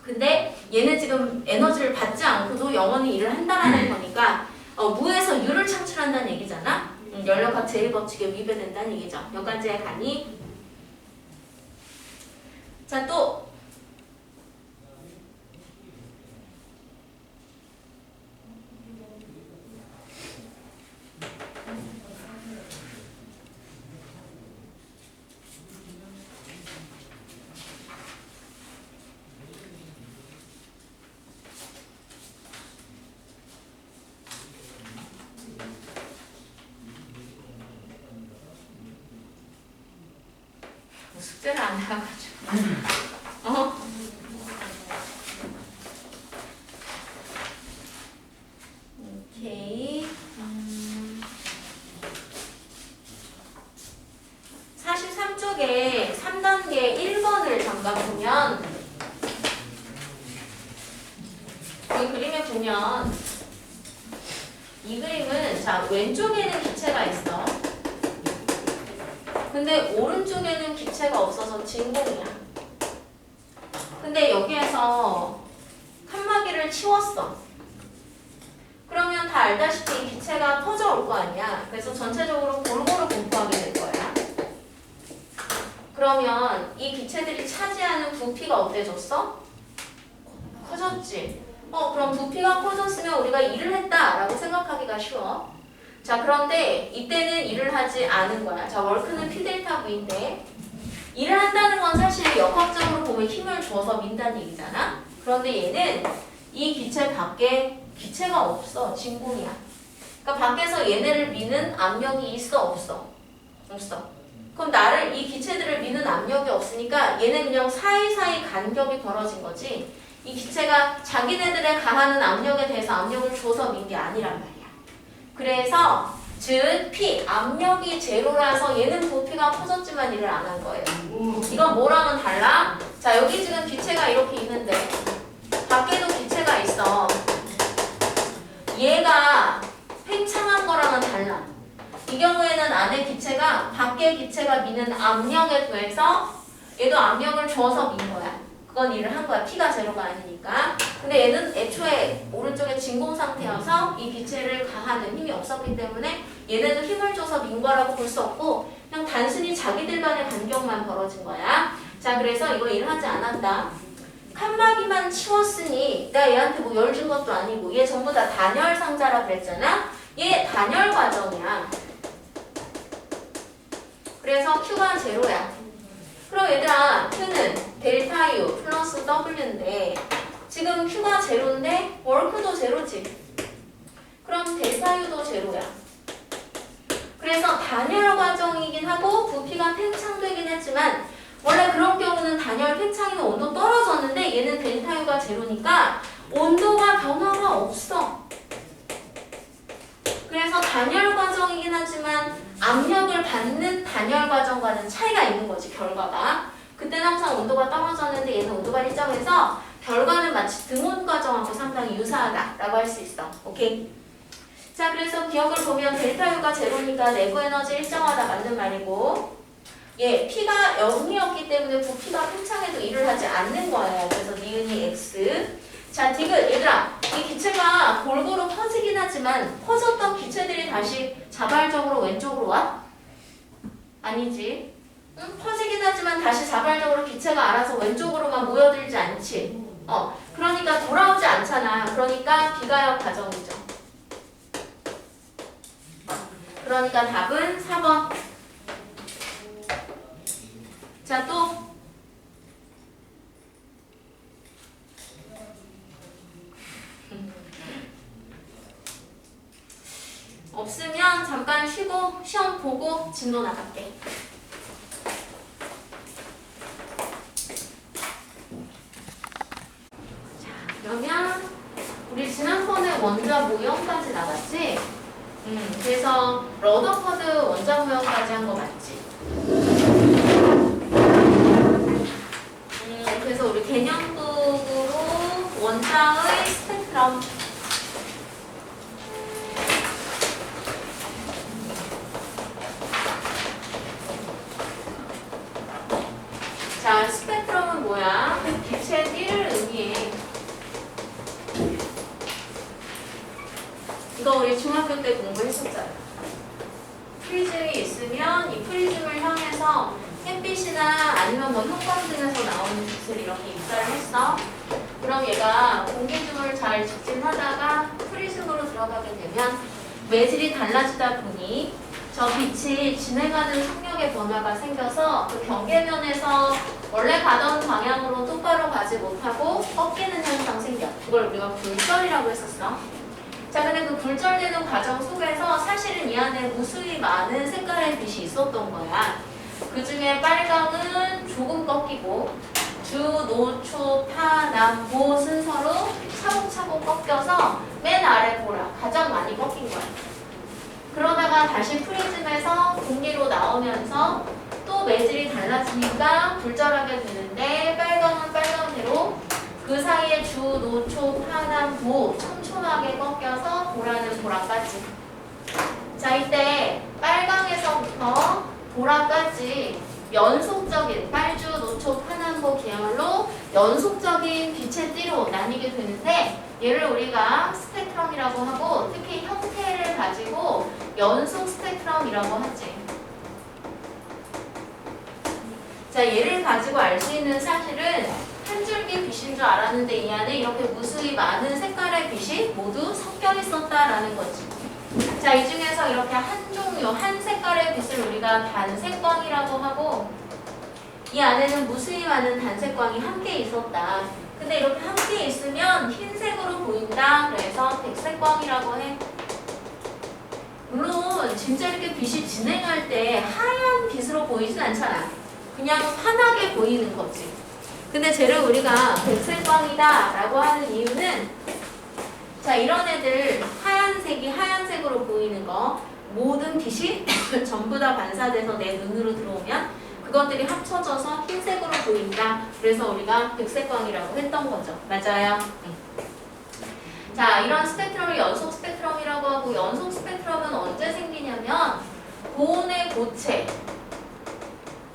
근데 얘는 지금 에너지를 받지 않고도 영원히 일을 한다라는 거니까 무에서 유를 창출한다는 얘기잖아. 연력학 제1법칙에 위배된다는 얘기죠. 여기까지 가니? 자, 또 숙제를 안 해가지고 오케이. 43쪽에 3단계 1번을 잠깐 보면 이 그림에 보면 이 그림은 자 왼쪽에는 기체가 있어. 근데 오른쪽에는 기체가 없어서 진공이야. 근데 여기에서 칸막이를 치웠어. 그러면 다 알다시피 기체가 퍼져올 거 아니야. 그래서 전체적으로 골고루 분포하게 될 거야. 그러면 이 기체들이 차지하는 부피가 어때졌어? 커졌지. 그럼 부피가 커졌으면 우리가 일을 했다라고 생각하기가 쉬워. 자, 그런데 이때는 일을 하지 않은 거야. 자, 월크는 P 델타 V인데 일을 한다는 건 사실 역학적으로 보면 힘을 줘서 민다는 얘기잖아. 그런데 얘는 이 기체 밖에 기체가 없어. 진공이야. 그러니까 밖에서 얘네를 미는 압력이 있어? 없어? 없어. 그럼 이 기체들을 미는 압력이 없으니까 얘는 그냥 사이사이 간격이 벌어진 거지. 이 기체가 자기네들에 가하는 압력에 대해서 압력을 줘서 민 게 아니란 말이야. 그래서 즉 P 압력이 제로라서 얘는 부피가 커졌지만 일을 안 한 거예요. 이건 뭐랑은 달라? 자, 여기 지금 기체가 이렇게 있는데 밖에도 기체가 있어. 얘가 팽창한 거랑은 달라. 이 경우에는 안에 기체가 밖에 기체가 미는 압력에 더해서 얘도 압력을 줘서 민 거야. 그건 일을 한 거야. P가 제로가 아니니까. 근데 얘는 애초에 오른쪽에 진공 상태여서 이 기체를 가하는 힘이 없었기 때문에 얘네도 힘을 줘서 민 거라고 볼 수 없고 그냥 단순히 자기들 간의 간격만 벌어진 거야. 자, 그래서 이거 일하지 않았다. 칸막이만 치웠으니 내가 얘한테 뭐 열 준 것도 아니고 얘 전부 다 단열 상자라 그랬잖아. 얘 단열 과정이야. 그래서 Q가 제로야. 그럼 얘들아, Q는 델타 U 플러스 W인데 지금 Q가 제로인데 월크도 제로지. 그럼 델타 U도 제로야. 그래서 단열 과정이긴 하고 부피가 팽창되긴 했지만 원래 그런 경우는 단열 팽창이면 온도 떨어졌는데 얘는 델타 U가 제로니까 온도가 변화가 없어. 그래서 단열 과정이긴 하지만 압력을 받는 단열 과정과는 차이가 있는 거지, 결과가. 그때는 항상 온도가 떨어졌는데 얘는 온도가 일정해서 결과는 마치 등온 과정하고 상당히 유사하다라고 할 수 있어. 오케이? 자, 그래서 기억을 보면 델타 U가 제로니까 내부 에너지 일정하다 맞는 말이고 P가 0이었기 때문에 부피가 팽창해도 일을 하지 않는 거예요. 그래서 니은이 X. 자, 디귿. 얘들아, 이 기체가 골고루 퍼지긴 하지만 퍼졌던 기체들이 다시 자발적으로 왼쪽으로 와? 아니지. 응? 퍼지긴 하지만 다시 자발적으로 기체가 알아서 왼쪽으로만 모여들지 않지. 그러니까 돌아오지 않잖아. 그러니까 비가역 과정이죠. 그러니까 답은 4번. 자, 또 없으면 잠깐 쉬고 시험 보고 진도 나갈게. 자, 그러면 모형까지 나갔지? 그래서 러더퍼드 원자 모형까지 한 거 맞지? 그래서 우리 개념북으로 원자의 스펙트럼 자, 스펙트럼은 뭐야? 빛의 띠를 의미해. 이거 우리 중학교 때 공부했었잖아. 프리즘이 있으면 이 프리즘을 향해서 햇빛이나 아니면 뭐 형광등에서 나오는 빛을 이렇게 입사를 했어. 그럼 얘가 공기중을 잘 직진하다가 프리즘으로 들어가게 되면 매질이 달라지다 보니 저 빛이 진행하는 속력의 변화가 생겨서 그 경계면에서 원래 가던 방향으로 똑바로 가지 못하고 꺾이는 현상 생겨. 그걸 우리가 굴절이라고 했었어. 자, 근데 그 굴절되는 과정 속에서 사실은 이 안에 무수히 많은 색깔의 빛이 있었던 거야. 그 중에 빨강은 조금 꺾이고 주, 노, 초, 파, 남, 보 순서로 차곡차곡 꺾여서 맨 아래 보라 가장 많이 꺾인 거야. 그러다가 다시 프리즘에서 공기로 나오면서 또 매질이 달라지니까 굴절하게 되는데 빨강은 빨강대로 그 사이에 주, 노, 초, 파, 남, 보 촘촘하게 꺾여서 보라는 보라까지. 자, 이때 빨강에서부터 보라까지 연속적인 빨주, 노초, 파남보 계열로 연속적인 빛의 띠로 나뉘게 되는데 얘를 우리가 스펙트럼이라고 하고 특히 형태를 가지고 연속 스펙트럼이라고 하지. 자, 얘를 가지고 알 수 있는 사실은 한 줄기 빛인 줄 알았는데 이 안에 이렇게 무수히 많은 색깔의 빛이 모두 섞여 있었다라는 거지. 자, 이 중에서 이렇게 한 종류, 한 색깔의 빛을 우리가 단색광이라고 하고 이 안에는 무수히 많은 단색광이 함께 있었다. 근데 이렇게 함께 있으면 흰색으로 보인다. 그래서 백색광이라고 해. 물론 진짜 이렇게 빛이 진행할 때 하얀 빛으로 보이진 않잖아. 그냥 환하게 보이는 거지. 근데 쟤를 우리가 백색광이다 라고 하는 이유는 자, 이런 애들 하얀색이 하얀색으로 보이는 거 모든 빛이 전부 다 반사돼서 내 눈으로 들어오면 그것들이 합쳐져서 흰색으로 보인다. 그래서 우리가 백색광이라고 했던 거죠. 맞아요? 네. 자, 이런 스펙트럼을 연속 스펙트럼이라고 하고 연속 스펙트럼은 언제 생기냐면 고온의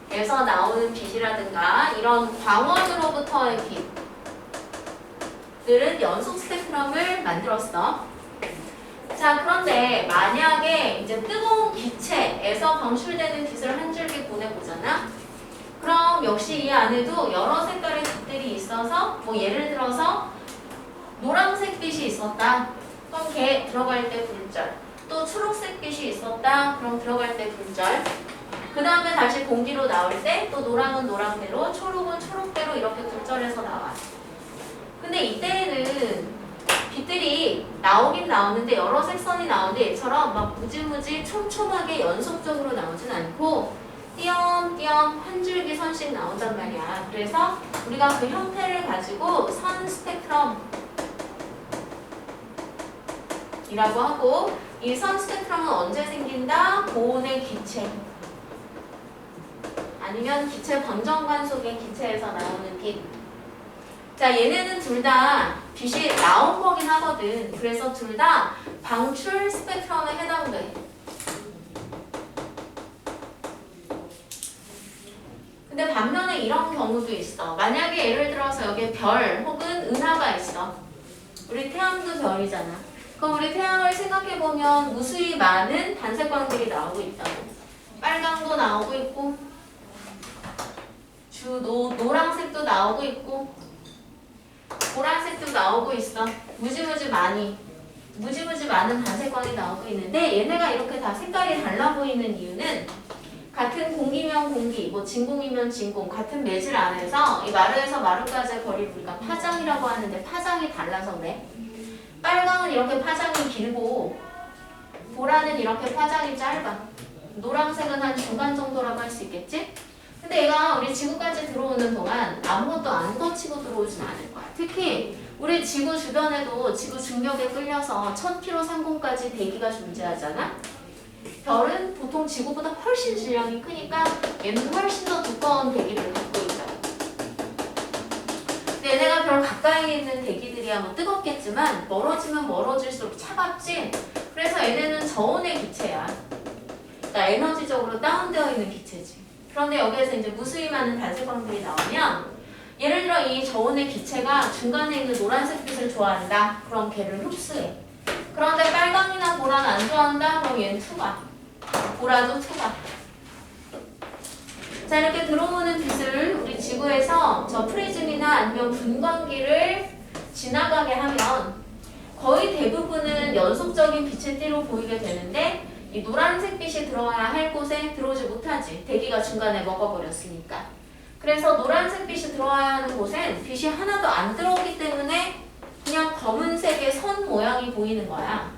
고체에서 나오는 빛이라든가 이런 광원으로부터의 빛들은 연속 스펙트럼을 만들었어. 자, 그런데 만약에 이제 뜨거운 기체에서 방출되는 빛을 한 줄기 보내보잖아. 그럼 역시 이 안에도 여러 색깔의 빛들이 있어서 뭐 예를 들어서 노란색 빛이 있었다. 그럼 걔 들어갈 때 굴절. 또 초록색 빛이 있었다. 그럼 들어갈 때 굴절. 그 다음에 다시 공기로 나올 때 또 노랑은 노랑대로 초록은 초록대로 이렇게 굴절해서 나와. 근데 이때에는 빛들이 나오긴 나오는데 여러 색선이 나오는데 얘처럼 막 무지무지 촘촘하게 연속적으로 나오진 않고 띄엄띄엄 한 줄기 선씩 나온단 말이야. 그래서 우리가 그 형태를 가지고 선 스펙트럼이라고 하고 이 선 스펙트럼은 언제 생긴다? 고온의 기체 아니면 기체 방정관 속의 기체에서 나오는 빛. 자, 얘네는 둘 다 빛이 나온 거긴 하거든. 그래서 둘 다 방출 스펙트럼에 해당돼. 근데 반면에 이런 경우도 있어. 만약에 예를 들어서 여기에 별 혹은 은하가 있어. 우리 태양도 별이잖아. 그럼 우리 태양을 생각해보면 무수히 많은 단색광들이 나오고 있다고. 빨강도 나오고 있고 노란색도 나오고 있고 보라색도 나오고 있어. 무지무지 많은 단색광이 나오고 있는데 얘네가 이렇게 다 색깔이 달라 보이는 이유는 같은 공기면 공기, 뭐 진공이면 진공, 같은 매질 안에서 이 마루에서 마루까지의 거리를 우리가 파장이라고 하는데 파장이 달라서 그래. 빨강은 이렇게 파장이 길고 보라는 이렇게 파장이 짧아. 노란색은 한 중간 정도라고 할 수 있겠지? 근데 얘가 우리 지구까지 들어오는 동안 아무것도 안 거치고 들어오진 않을 거야. 특히 우리 지구 주변에도 지구 중력에 끌려서 1000km 상공까지 대기가 존재하잖아. 별은 보통 지구보다 훨씬 질량이 크니까 얘는 훨씬 더 두꺼운 대기를 갖고 있다. 근데 얘네가 별 가까이 있는 대기들이야 뭐 뜨겁겠지만 멀어지면 멀어질수록 차갑지. 그래서 얘네는 저온의 기체야. 그러니까 에너지적으로 다운되어 있는 기체지. 그런데 여기에서 이제 무수히 많은 단색광들이 나오면 예를 들어 이 저온의 기체가 중간에 있는 노란색 빛을 좋아한다. 그럼 걔를 흡수해. 그런데 빨강이나 보라는 안 좋아한다. 그럼 얘는 투과. 보라도 투과. 자, 이렇게 들어오는 빛을 우리 지구에서 저 프리즘이나 아니면 분광기를 지나가게 하면 거의 대부분은 연속적인 빛의 띠로 보이게 되는데 이 노란색 빛이 들어와야 할 곳에 들어오지 못하지. 대기가 중간에 먹어버렸으니까. 그래서 노란색 빛이 들어와야 하는 곳엔 빛이 하나도 안 들어오기 때문에 그냥 검은색의 선 모양이 보이는 거야.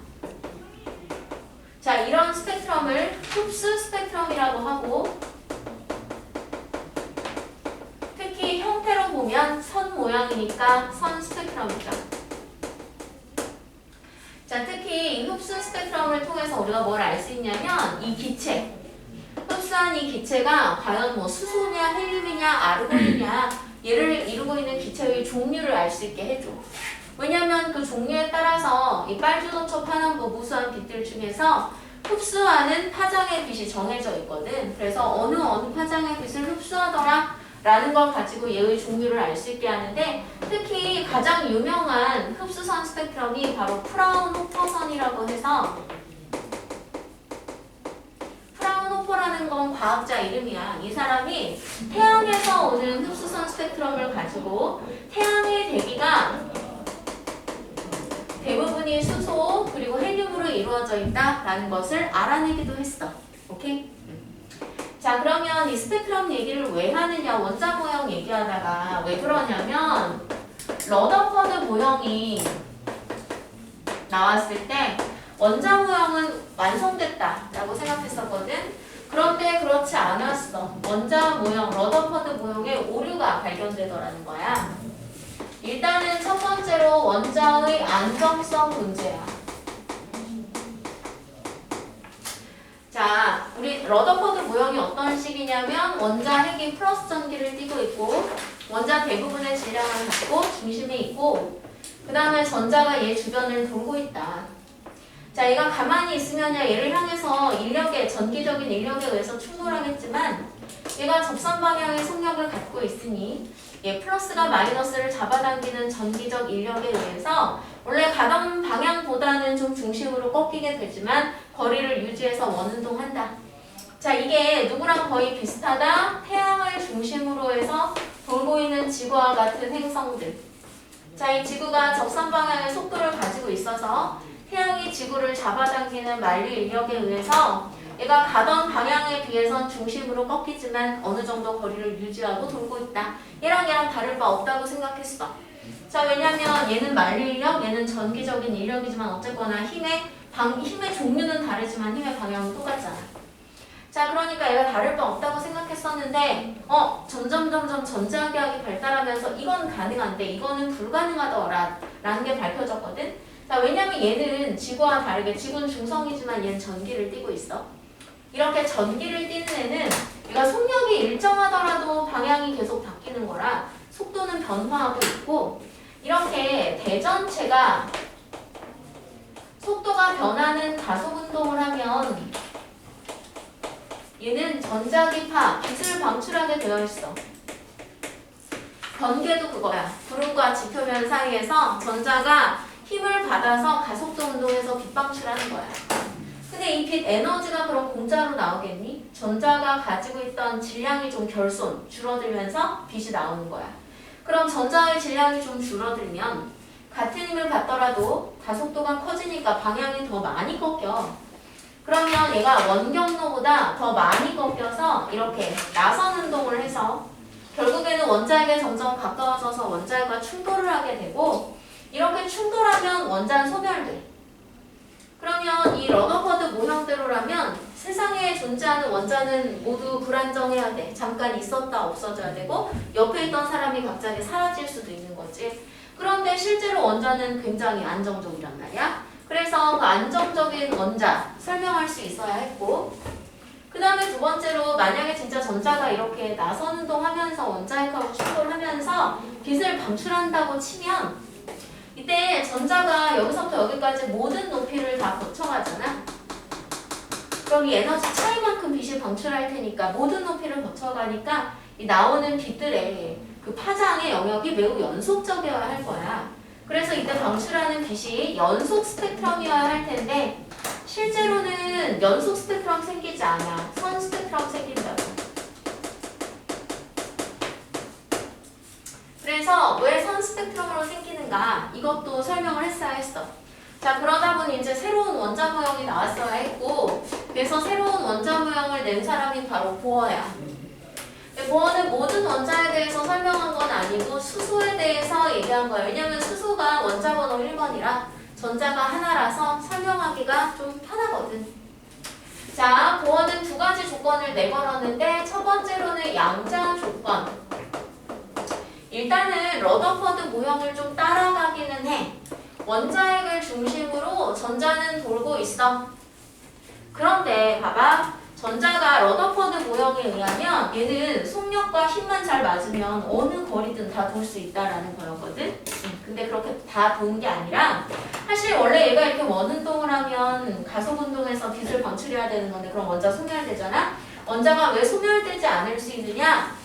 자, 이런 스펙트럼을 흡수 스펙트럼이라고 하고 특히 형태로 보면 선 모양이니까 선 스펙트럼이죠. 자, 특히 이 흡수 스펙트럼을 통해서 우리가 뭘 알 수 있냐면 이 기체, 흡수한 이 기체가 과연 뭐 수소냐 헬륨이냐 아르곤이냐 얘를 이루고 있는 기체의 종류를 알 수 있게 해줘. 왜냐면 그 종류에 따라서 이 빨주노초 파남보 무수한 빛들 중에서 흡수하는 파장의 빛이 정해져 있거든. 그래서 어느 파장의 빛을 흡수하더라 라는 걸 가지고 얘의 종류를 알 수 있게 하는데 특히 가장 유명한 흡수선 스펙트럼이 바로 프라운호퍼선이라고 해서 프라운호퍼라는 건 과학자 이름이야. 이 사람이 태양에서 오는 흡수선 스펙트럼을 가지고 태양의 대기가 대부분이 수소 그리고 헬륨으로 이루어져 있다라는 것을 알아내기도 했어. 오케이? 자, 그러면 이 스펙트럼 얘기를 왜 하느냐 원자 모형 얘기하다가 왜 그러냐면 러더퍼드 모형이 나왔을 때 원자 모형은 완성됐다라고 생각했었거든. 그런데 그렇지 않았어. 원자 모형, 러더퍼드 모형에 오류가 발견되더라는 거야. 일단은 첫 번째로 원자의 안정성 문제야. 자, 우리 러더퍼드 모형이 어떤 식이냐면 원자 핵이 플러스 전기를 띠고 있고 원자 대부분의 질량을 갖고 중심에 있고 그 다음에 전자가 얘 주변을 돌고 있다. 자, 얘가 가만히 있으면 얘를 향해서 인력에 전기적인 인력에 의해서 충돌하겠지만 얘가 접선 방향의 속력을 갖고 있으니 얘 플러스가 마이너스를 잡아당기는 전기적 인력에 의해서 원래 가던 방향보다는 좀 중심으로 꺾이게 되지만 거리를 유지해서 원운동한다. 자, 이게 누구랑 거의 비슷하다? 태양을 중심으로 해서 돌고 있는 지구와 같은 행성들. 자, 이 지구가 접선 방향의 속도를 가지고 있어서 태양이 지구를 잡아당기는 만류 인력에 의해서 얘가 가던 방향에 비해선 중심으로 꺾이지만 어느 정도 거리를 유지하고 돌고 있다. 얘랑 다를 바 없다고 생각했어. 자, 왜냐면 얘는 만류 인력, 얘는 전기적인 인력이지만 어쨌거나 힘의 종류는 다르지만 힘의 방향은 똑같잖아. 자, 그러니까 얘가 다를 바 없다고 생각했었는데 점점 전자기학이 발달하면서 이건 가능한데 이거는 불가능하더라 라는 게 밝혀졌거든. 자, 왜냐면 얘는 지구와 다르게 지구는 중성이지만 얘는 전기를 띠고 있어. 이렇게 전기를 띠는 애는 얘가 속력이 일정하더라도 방향이 계속 바뀌는 거라 속도는 변화하고 있고 이렇게 대전체가 속도가 변하는 가속 운동을 하면 얘는 전자기파, 빛을 방출하게 되어 있어. 번개도 그거야. 구름과 지표면 사이에서 전자가 힘을 받아서 가속도 운동에서 빛 방출하는 거야. 근데 이 빛 에너지가 그럼 공짜로 나오겠니? 전자가 가지고 있던 질량이 좀 줄어들면서 빛이 나오는 거야. 그럼 전자의 질량이 좀 줄어들면 같은 힘을 받더라도 가속도가 커지니까 방향이 더 많이 꺾여. 그러면 얘가 원경로보다 더 많이 꺾여서 이렇게 나선 운동을 해서 결국에는 원자에게 점점 가까워져서 원자과 충돌을 하게 되고 이렇게 충돌하면 원자는 소멸돼. 그러면 이 러더퍼드 모형대로라면 세상에 존재하는 원자는 모두 불안정해야 돼. 잠깐 있었다 없어져야 되고 옆에 있던 사람이 갑자기 사라질 수도 있는 거지. 그런데 실제로 원자는 굉장히 안정적이란 말이야. 그래서 그 안정적인 원자 설명할 수 있어야 했고, 그 다음에 두 번째로 만약에 진짜 전자가 이렇게 나선 운동하면서 원자핵하고 충돌하면서 빛을 방출한다고 치면 이때 전자가 여기서부터 여기까지 모든 높이를 다 거쳐가잖아. 그럼 이 에너지 차이만큼 빛이 방출할 테니까 모든 높이를 거쳐가니까 이 나오는 빛들의 그 파장의 영역이 매우 연속적이어야 할 거야. 그래서 이때 방출하는 빛이 연속 스펙트럼이어야 할 텐데 실제로는 연속 스펙트럼 생기지 않아. 선 스펙트럼 생긴다고. 그래서 왜 선 스펙트럼으로 생기는가 이것도 설명을 했어야 했어. 자, 그러다 보니 이제 새로운 원자 모형이 나왔어야 했고, 그래서 새로운 원자 모형을 낸 사람이 바로 보어야. 보어는 모든 원자에 대해서 설명한 건 아니고 수소에 대해서 얘기한 거예요. 왜냐면 수소가 원자 번호 1번이라 전자가 하나라서 설명하기가 좀 편하거든. 자, 보어는 두 가지 조건을 내걸었는데 첫 번째로는 양자 조건. 일단은 러더퍼드 모형을 좀 따라가기는 해. 원자핵을 중심으로 전자는 돌고 있어. 그런데 봐봐. 전자가 러더퍼드 모형에 의하면 얘는 속력과 힘만 잘 맞으면 어느 거리든 다 돌 수 있다라는 거였거든. 근데 그렇게 다 도는 게 아니라 사실 원래 얘가 이렇게 원운동을 하면 가속운동에서 빛을 방출해야 되는 건데 그럼 원자 소멸되잖아. 원자가 왜 소멸되지 않을 수 있느냐?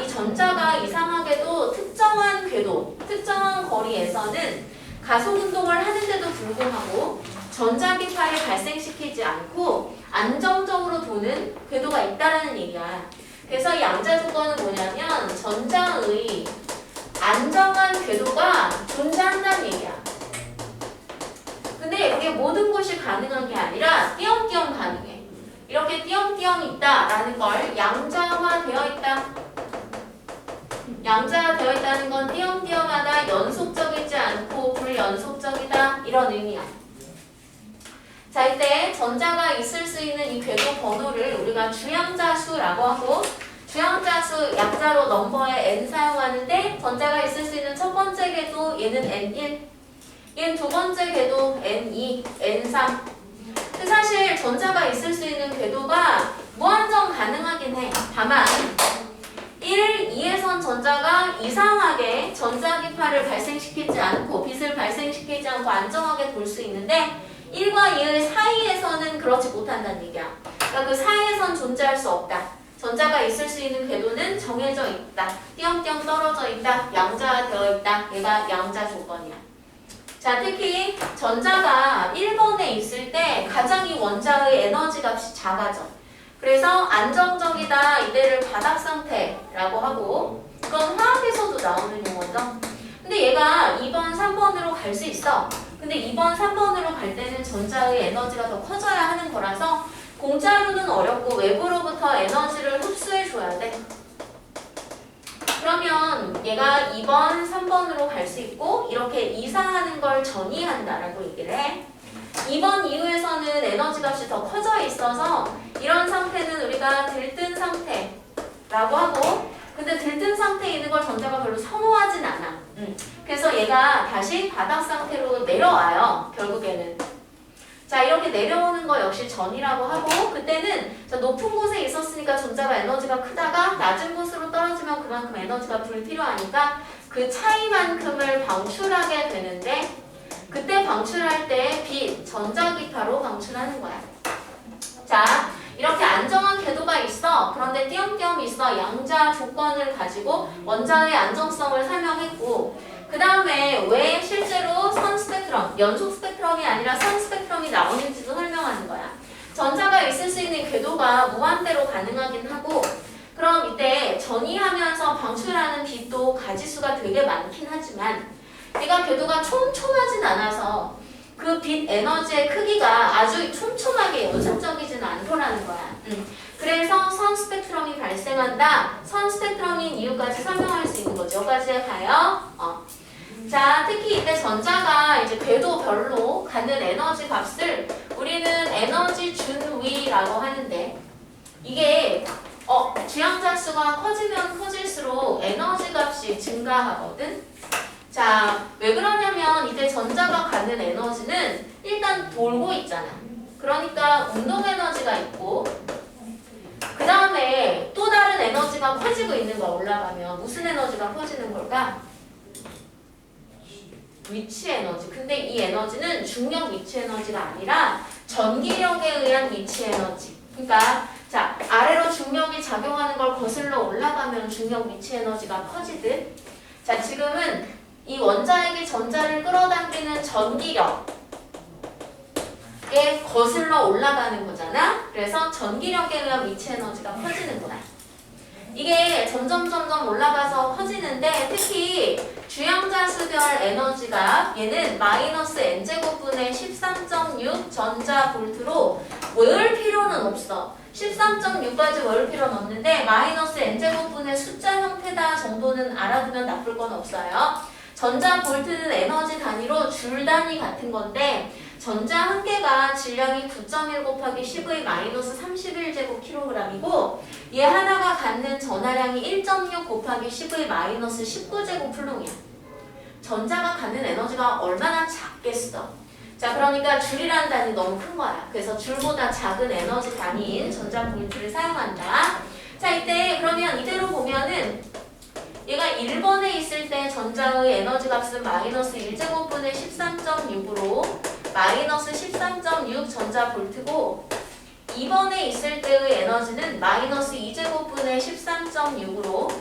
이 전자가 이상하게도 특정한 궤도, 특정한 거리에서는 가속운동을 하는데도 불구하고 전자기파를 발생시키지 않고 안정적으로 도는 궤도가 있다라는 얘기야. 그래서 이 양자 조건은 뭐냐면 전자의 안정한 궤도가 존재한다는 얘기야. 근데 이게 모든 곳이 가능한 게 아니라 띄엄띄엄 가능해. 이렇게 띄엄띄엄 있다라는 걸 양자화되어 있다. 양자화되어 있다는 건 띄엄띄엄하다, 연속적이지 않고 불연속적이다 이런 의미야. 자, 이때 전자가 있을 수 있는 이 궤도 번호를 우리가 주양자수라고 하고 주양자수 약자로 넘버에 n 사용하는데 전자가 있을 수 있는 첫 번째 궤도 얘는 n1, 얘는 두 번째 궤도 n2, n3. 근데 사실 전자가 있을 수 있는 궤도가 무한정 가능하긴 해. 다만 1, 2에선 전자가 이상하게 전자기파를 발생시키지 않고 빛을 발생시키지 않고 안정하게 돌 수 있는데 1과 2의 사이에서는 그렇지 못한다는 얘기야. 그러니까 그 사이에선 존재할 수 없다. 전자가 있을 수 있는 궤도는 정해져 있다. 띄엄띄엄 떨어져 있다. 양자되어 있다. 얘가 양자 조건이야. 자, 특히 전자가 1번에 있을 때 가장 이 원자의 에너지 값이 작아져. 그래서 안정적이다. 이대를 바닥 상태라고 하고 이건 화학에서도 나오는 용어죠. 근데 얘가 2번, 3번으로 갈 수 있어. 근데 2번, 3번으로 갈 때는 전자의 에너지가 더 커져야 하는 거라서 공짜로는 어렵고 외부로부터 에너지를 흡수해줘야 돼. 그러면 얘가 2번, 3번으로 갈 수 있고 이렇게 이사하는 걸 전이한다라고 얘기를 해. 2번 이후에서는 에너지 값이 더 커져 있어서 이런 상태는 우리가 들뜬 상태라고 하고 근데 들뜬 상태에 있는 걸 전자가 별로 선호하진 않아. 그래서 얘가 다시 바닥 상태로 내려와요. 결국에는. 자, 이렇게 내려오는 거 역시 전이라고 하고 그때는 자, 높은 곳에 있었으니까 전자가 에너지가 크다가 낮은 곳으로 떨어지면 그만큼 에너지가 불필요하니까 그 차이만큼을 방출하게 되는데 그때 방출할 때 빛, 전자기파로 방출하는 거야. 자, 이렇게 안정한 궤도가 있어. 그런데 띄엄띄엄 있어. 양자 조건을 가지고 원자의 안정성을 설명했고 그 다음에 왜 실제로 선 스펙트럼, 연속 스펙트럼이 아니라 선 스펙트럼이 나오는지도 설명하는 거야. 전자가 있을 수 있는 궤도가 무한대로 가능하긴 하고 그럼 이때 전이하면서 방출하는 빛도 가지수가 되게 많긴 하지만 얘가 궤도가 촘촘하진 않아서 그 빛 에너지의 크기가 아주 촘촘하게 연속적이지는 않더라는 거야. 그래서 선 스펙트럼이 발생한다. 선 스펙트럼인 이유까지 설명할 수 있는 거죠. 여기까지 가요. 자, 특히 이때 전자가 이제 궤도별로 갖는 에너지 값을 우리는 에너지 준위라고 하는데 이게 주양자 수가 커지면 커질수록 에너지 값이 증가하거든. 자, 왜 그러냐면 이때 전자가 갖는 에너지는 일단 돌고 있잖아. 그러니까 운동 에너지가 있고 그 다음에 또 다른 에너지가 커지고 있는 거야. 올라가면 무슨 에너지가 커지는 걸까? 위치 에너지. 근데 이 에너지는 중력 위치 에너지가 아니라 전기력에 의한 위치 에너지. 그러니까 자, 아래로 중력이 작용하는 걸 거슬러 올라가면 중력 위치 에너지가 커지듯 자, 지금은 이 원자에게 전자를 끌어당기는 전기력에 거슬러 올라가는 거잖아. 그래서 전기력에 의한 위치 에너지가 커지는구나. 이게 점점 올라가서 커지는데 특히 주영자수별 에너지가 얘는 마이너스 n제곱분의 13.6 전자볼트로 외울 필요는 없어. 13.6까지 외울 필요는 없는데 마이너스 n제곱분의 숫자 형태다 정도는 알아두면 나쁠 건 없어요. 전자볼트는 에너지 단위로 줄 단위 같은 건데 전자 한 개가 질량이 9.1 곱하기 10의 마이너스 31제곱kg이고 얘 하나가 갖는 전하량이 1.6 곱하기 10의 마이너스 19제곱쿨롱이야. 전자가 갖는 에너지가 얼마나 작겠어. 자, 그러니까 줄이라는 단위 너무 큰 거야. 그래서 줄보다 작은 에너지 단위인 전자볼트를 사용한다. 자, 이때 그러면 이대로 보면은 얘가 1번에 있을 때 전자의 에너지 값은 마이너스 1제곱분의 13.6으로 마이너스 13.6 전자볼트고 2번에 있을 때의 에너지는 마이너스 2제곱분의 13.6으로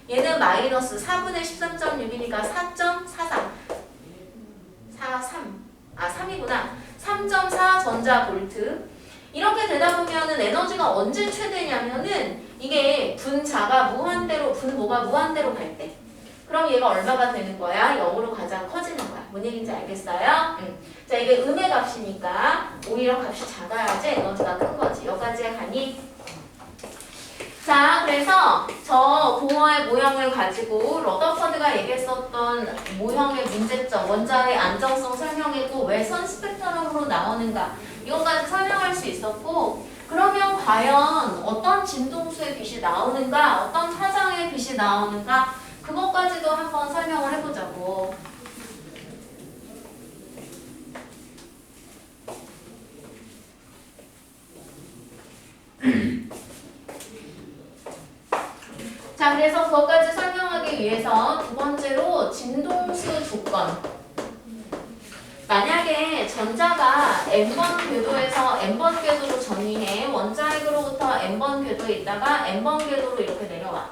얘는 마이너스 4분의 13.6이니까 4.43 3이구나. 3.4 전자볼트. 이렇게 되다 보면은 에너지가 언제 최대냐면은 이게 분자가 무한대로 분모가 무한대로 갈 때. 그럼 얘가 얼마가 되는 거야? 0으로 가장 커지는 거야. 뭔 얘기인지 알겠어요? 자, 이게 음의 값이니까 오히려 값이 작아야지 에너지가 큰 거지. 여기까지 가니? 자, 그래서 저 공허의 모형을 가지고 러더퍼드가 얘기했었던 모형의 문제점, 원자의 안정성 설명했고 왜 선 스펙트럼으로 나오는가 이것까지 설명할 수 있었고 그러면 과연 어떤 진동수의 빛이 나오는가 어떤 파장의 빛이 나오는가 그것까지도 한번 설명을 해보자고. 자, 그래서 그것까지 설명하기 위해서 두 번째로 진동수 조건. 만약에 전자가 n번 궤도에서 n번 궤도로 전이해 원자핵으로부터 n번 궤도에 있다가 n번 궤도로 이렇게 내려와.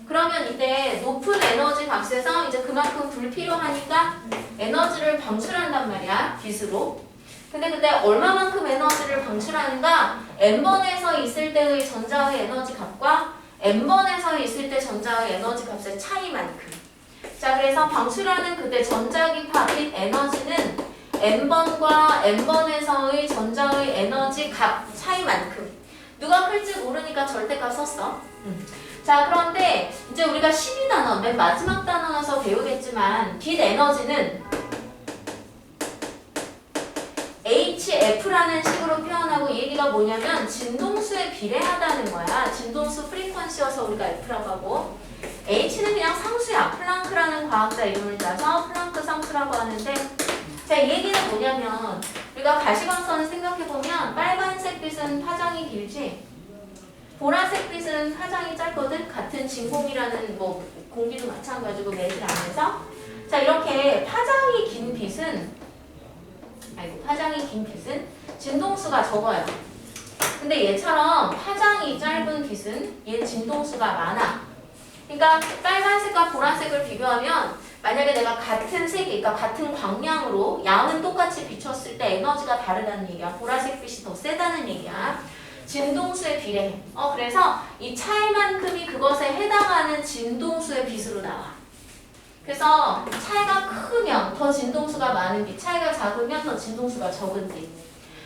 그러면 이때 높은 에너지 값에서 이제 그만큼 불필요하니까 에너지를 방출한단 말이야, 빛으로. 근데 그때 얼마만큼 에너지를 방출하는가? n번에서 있을 때의 전자의 에너지 값과 n번에서 있을 때 전자의 에너지 값의 차이만큼. 자, 그래서 방출하는 그때 전자기파 빛 에너지는 n번과 n번에서의 전자의 에너지 값 차이만큼. 누가 클지 모르니까 절대값 썼어. 자, 그런데 이제 우리가 12단원, 맨 마지막 단원에서 배우겠지만 빛 에너지는 HF라는 식으로 표현하고 이 얘기가 뭐냐면 진동수에 비례하다는 거야. 진동수 프리퀀시여서 우리가 F라고 하고 H는 그냥 상수야. 플랑크라는 과학자 이름을 따서 플랑크 상수라고 하는데 자, 이 얘기는 뭐냐면 우리가 가시광선을 생각해보면 빨간색 빛은 파장이 길지 보라색 빛은 파장이 짧거든. 같은 진공이라는 뭐 공기도 마찬가지고 매질 안에서 자, 이렇게 파장이 긴 빛은 진동수가 적어요. 근데 얘처럼 파장이 짧은 빛은 얘 진동수가 많아. 그러니까 빨간색과 보라색을 비교하면 만약에 내가 같은 색이, 그러니까 같은 광량으로 양은 똑같이 비췄을 때 에너지가 다르다는 얘기야. 보라색 빛이 더 세다는 얘기야. 진동수에 비례해. 그래서 이 차이만큼이 그것에 해당하는 진동수의 빛으로 나와. 그래서 차이가 크면 더 진동수가 많은 빛, 차이가 작으면 더 진동수가 적은 빛.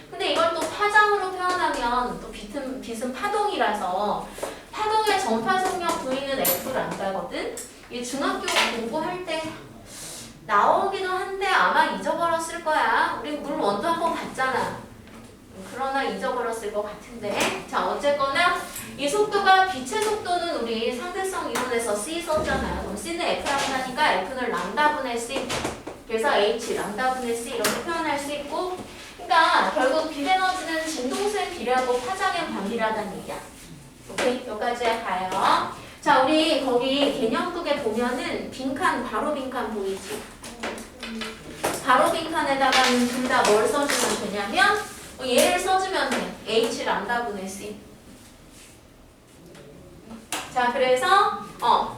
근데 이걸 또 파장으로 표현하면 또 빛은 파동이라서 파동의 전파속력 부위는 F를 안다거든. 이 중학교 공부할 때 나오기도 한데 아마 잊어버렸을 거야. 우리 물 원도 한번 봤잖아. 그러나 잊어버렸을 것 같은데. 자, 어쨌거나 이 속도가 빛의 속도는 우리 상대성 이론에서 C 썼잖아요. 그럼 C는 F라고 하니까 F는 람다분의 C. 그래서 H 람다분의 C 이렇게 표현할 수 있고, 그러니까 결국 빛 에너지는 진동수에 비례하고 파장에 반비례하다는 얘기야. 오케이? 여기까지 가요. 자, 우리 거기 개념북에 보면은 빈칸, 바로 빈칸 보이지? 바로 빈칸에다가는 둘 다 뭘 써주면 되냐면 얘를 써주면 돼. H 람다분의 C. 자, 그래서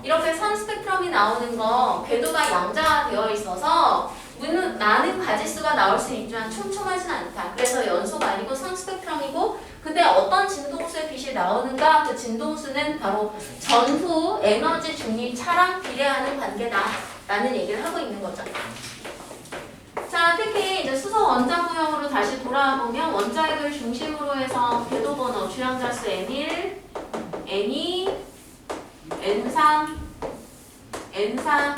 이렇게 선 스펙트럼이 나오는 거 궤도가 양자되어 있어서 많은 가지수가 나올 수 있지만 촘촘하진 않다. 그래서 연소가 아니고 선 스펙트럼이고, 근데 어떤 진동수의 빛이 나오는가? 그 진동수는 바로 전후 에너지 중립차랑 비례하는 관계다 라는 얘기를 하고 있는 거죠. 자, 특히 이제 수소 원자 구형으로 다시 돌아와 보면 원자핵을 중심으로 해서 궤도 번호 주양자수 N1, N2, N3, N4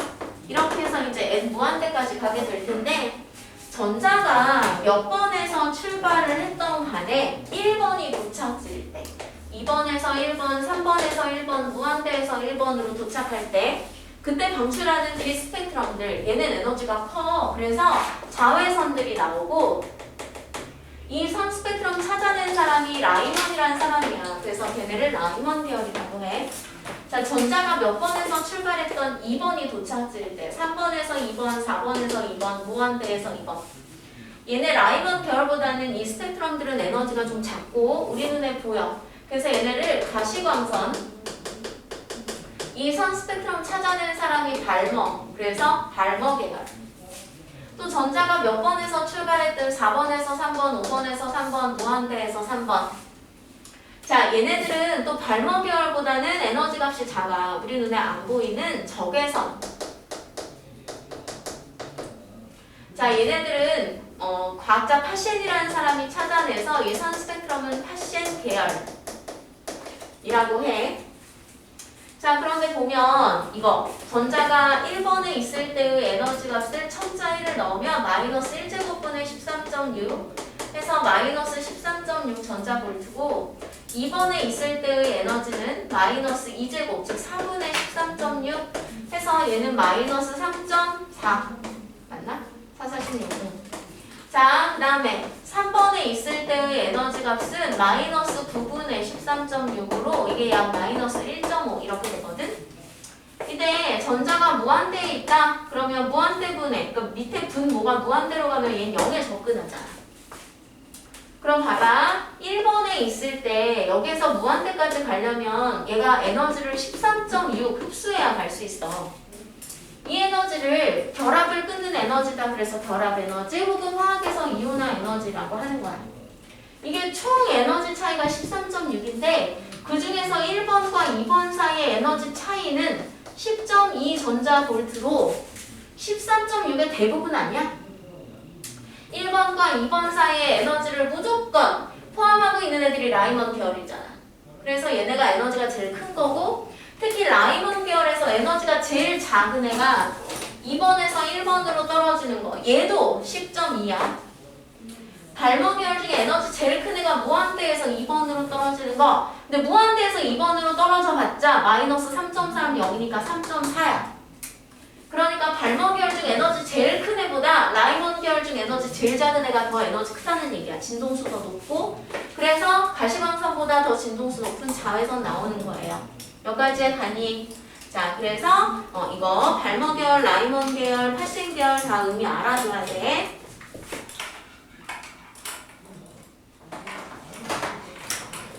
이렇게 해서 이제 N 무한대까지 가게 될 텐데, 전자가 몇 번에서 출발을 했던 간에 1번이 도착질 때, 2번에서 1번, 3번에서 1번, 무한대에서 1번으로 도착할 때 그때 방출하는 그 스펙트럼들, 얘는 에너지가 커. 그래서 자외선들이 나오고, 이 선 스펙트럼 찾아낸 사람이 라이먼이라는 사람이야. 그래서 걔네를 라이먼 계열이라고 해. 자, 전자가 몇 번에서 출발했던 2번이 도착질 때, 3번에서 2번, 4번에서 2번, 무한대에서 2번. 얘네 라이먼 계열보다는 이 스펙트럼들은 에너지가 좀 작고 우리 눈에 보여. 그래서 얘네를 가시광선, 이 선 스펙트럼 찾아낸 사람이 발머. 그래서 발머 계열. 또 전자가 몇 번에서 출발했든 4번에서 3번, 5번에서 3번, 무한대에서 3번. 자, 얘네들은 또 발머 계열보다는 에너지 값이 작아. 우리 눈에 안 보이는 적외선. 자, 얘네들은 과학자 파셴이라는 사람이 찾아내서 이 선 스펙트럼은 파셴 계열이라고 해. 자, 그런데 보면 이거 전자가 1번에 있을 때의 에너지 값을 첨자 1을 넣으면 마이너스 1제곱분의 13.6 해서 마이너스 13.6 전자볼트고, 2번에 있을 때의 에너지는 마이너스 2제곱, 즉 4분의 13.6 해서 얘는 마이너스 3.4 맞나? 446. 자, 그 다음에 3번에 있을 때의 에너지 값은 마이너스 9분의 13.6으로 이게 약 마이너스 1.5 이렇게 되거든? 근데 전자가 무한대에 있다? 그러면 무한대분의, 그러니까 밑에 분모가 무한대로 가면 얘는 0에 접근하잖아. 그럼 봐봐. 1번에 있을 때 여기서 무한대까지 가려면 얘가 에너지를 13.6 흡수해야 갈 수 있어. 이 에너지를 결합을 끊는 에너지다. 그래서 결합 에너지 혹은 화학에서 이온화 에너지라고 하는 거야. 이게 총 에너지 차이가 13.6인데 그 중에서 1번과 2번 사이의 에너지 차이는 10.2 전자볼트로 13.6의 대부분 아니야? 1번과 2번 사이의 에너지를 무조건 포함하고 있는 애들이 라이먼 계열이잖아. 그래서 얘네가 에너지가 제일 큰 거고, 특히 라이먼 계열에서 에너지가 제일 작은 애가 2번에서 1번으로 떨어지는 거. 얘도 10.2야. 발머 계열 중에 에너지 제일 큰 애가 무한대에서 2번으로 떨어지는 거. 근데 무한대에서 2번으로 떨어져 봤자 마이너스 3.3 0이니까 3.4야. 그러니까 발머 계열 중 에너지 제일 큰 애보다 라이먼 계열 중 에너지 제일 작은 애가 더 에너지 크다는 얘기야. 진동수 더 높고. 그래서 가시광선보다 더 진동수 높은 자외선 나오는 거예요. 여기까지 가니? 자, 그래서 이거 발머 계열, 라이먼 계열, 파셴 계열 다 의미 알아줘야 돼.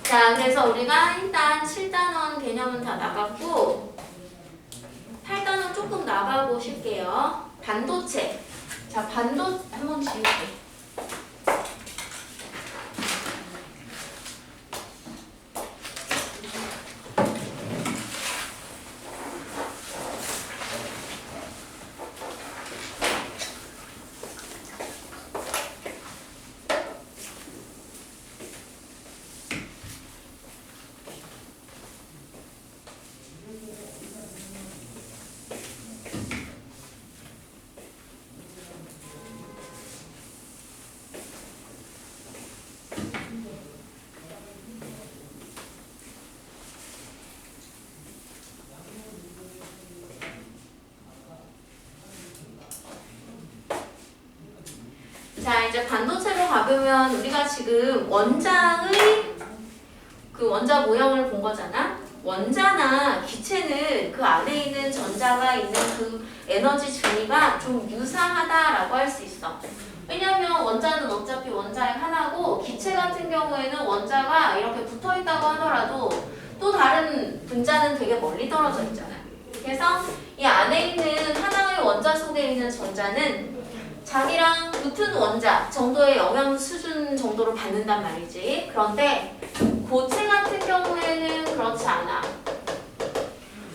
자, 그래서 우리가 일단 7단원 개념은 다 나갔고 8단원 조금 나가보실게요. 반도체. 자, 한번 지울게. 이제 반도체로 가보면 우리가 지금 원자의 그 원자 모형을 본 거잖아. 원자나 기체는 그 안에 있는 전자가 있는 그 에너지 준위가 좀 유사하다라고 할 수 있어. 왜냐면 원자는 어차피 원자의 하나고 기체 같은 경우에는 원자가 이렇게 붙어 있다고 하더라도 또 다른 분자는 되게 멀리 떨어져 있잖아. 그래서 이 안에 있는 하나의 원자 속에 있는 전자는 자기랑 붙은 원자 정도의 영향 수준 정도로 받는단 말이지. 그런데 고체 같은 경우에는 그렇지 않아.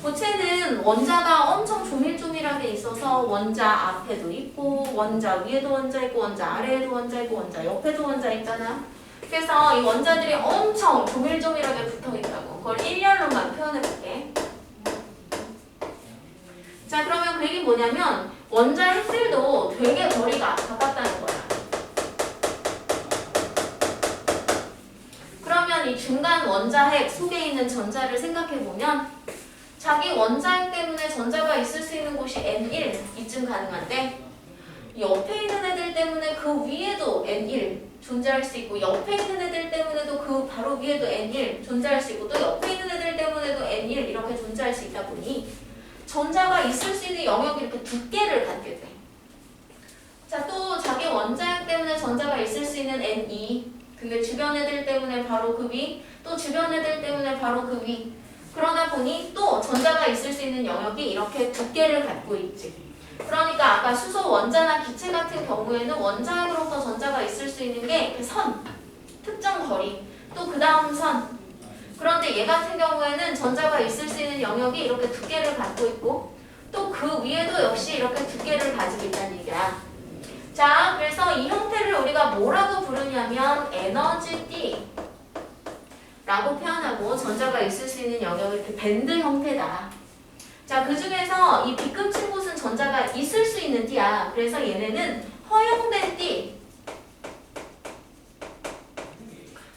고체는 원자가 엄청 조밀조밀하게 있어서 원자 앞에도 있고 원자 위에도 원자 있고 원자 아래에도 원자 있고 원자 옆에도 원자 있잖아. 그래서 이 원자들이 엄청 조밀조밀하게 붙어 있다고. 그걸 일렬로만 표현해볼게. 자, 그러면 그 얘기 뭐냐면 원자 핵들도 되게 거리가 가깝다는 거야. 그러면 이 중간 원자핵 속에 있는 전자를 생각해보면 자기 원자핵 때문에 전자가 있을 수 있는 곳이 N1 이쯤 가능한데 옆에 있는 애들 때문에 그 위에도 N1 존재할 수 있고 옆에 있는 애들 때문에도 그 바로 위에도 N1 존재할 수 있고 또 옆에 있는 애들 때문에도 N1 이렇게 존재할 수 있다 보니 전자가 있을 수 있는 영역이 이렇게 두께를 갖게 돼. 자, 또 자기 원자핵 때문에 전자가 있을 수 있는 N2 근데 주변 애들 때문에 바로 그 위, 또 주변 애들 때문에 바로 그 위. 그러다 보니 또 전자가 있을 수 있는 영역이 이렇게 두께를 갖고 있지. 그러니까 아까 수소 원자나 기체 같은 경우에는 원자핵으로부터 전자가 있을 수 있는 게 선, 특정 거리, 또 그 다음 선. 그런데 얘 같은 경우에는 전자가 있을 수 있는 영역이 이렇게 두께를 갖고 있고 또 그 위에도 역시 이렇게 두께를 가지고 있다는 얘기야. 자, 그래서 이 형태를 우리가 뭐라고 부르냐면 에너지 D라고 표현하고 전자가 있을 수 있는 영역이 이렇게 밴드 형태다. 자, 그 중에서 이 B급 층곳은 전자가 있을 수 있는 D야. 그래서 얘네는 허용된 D.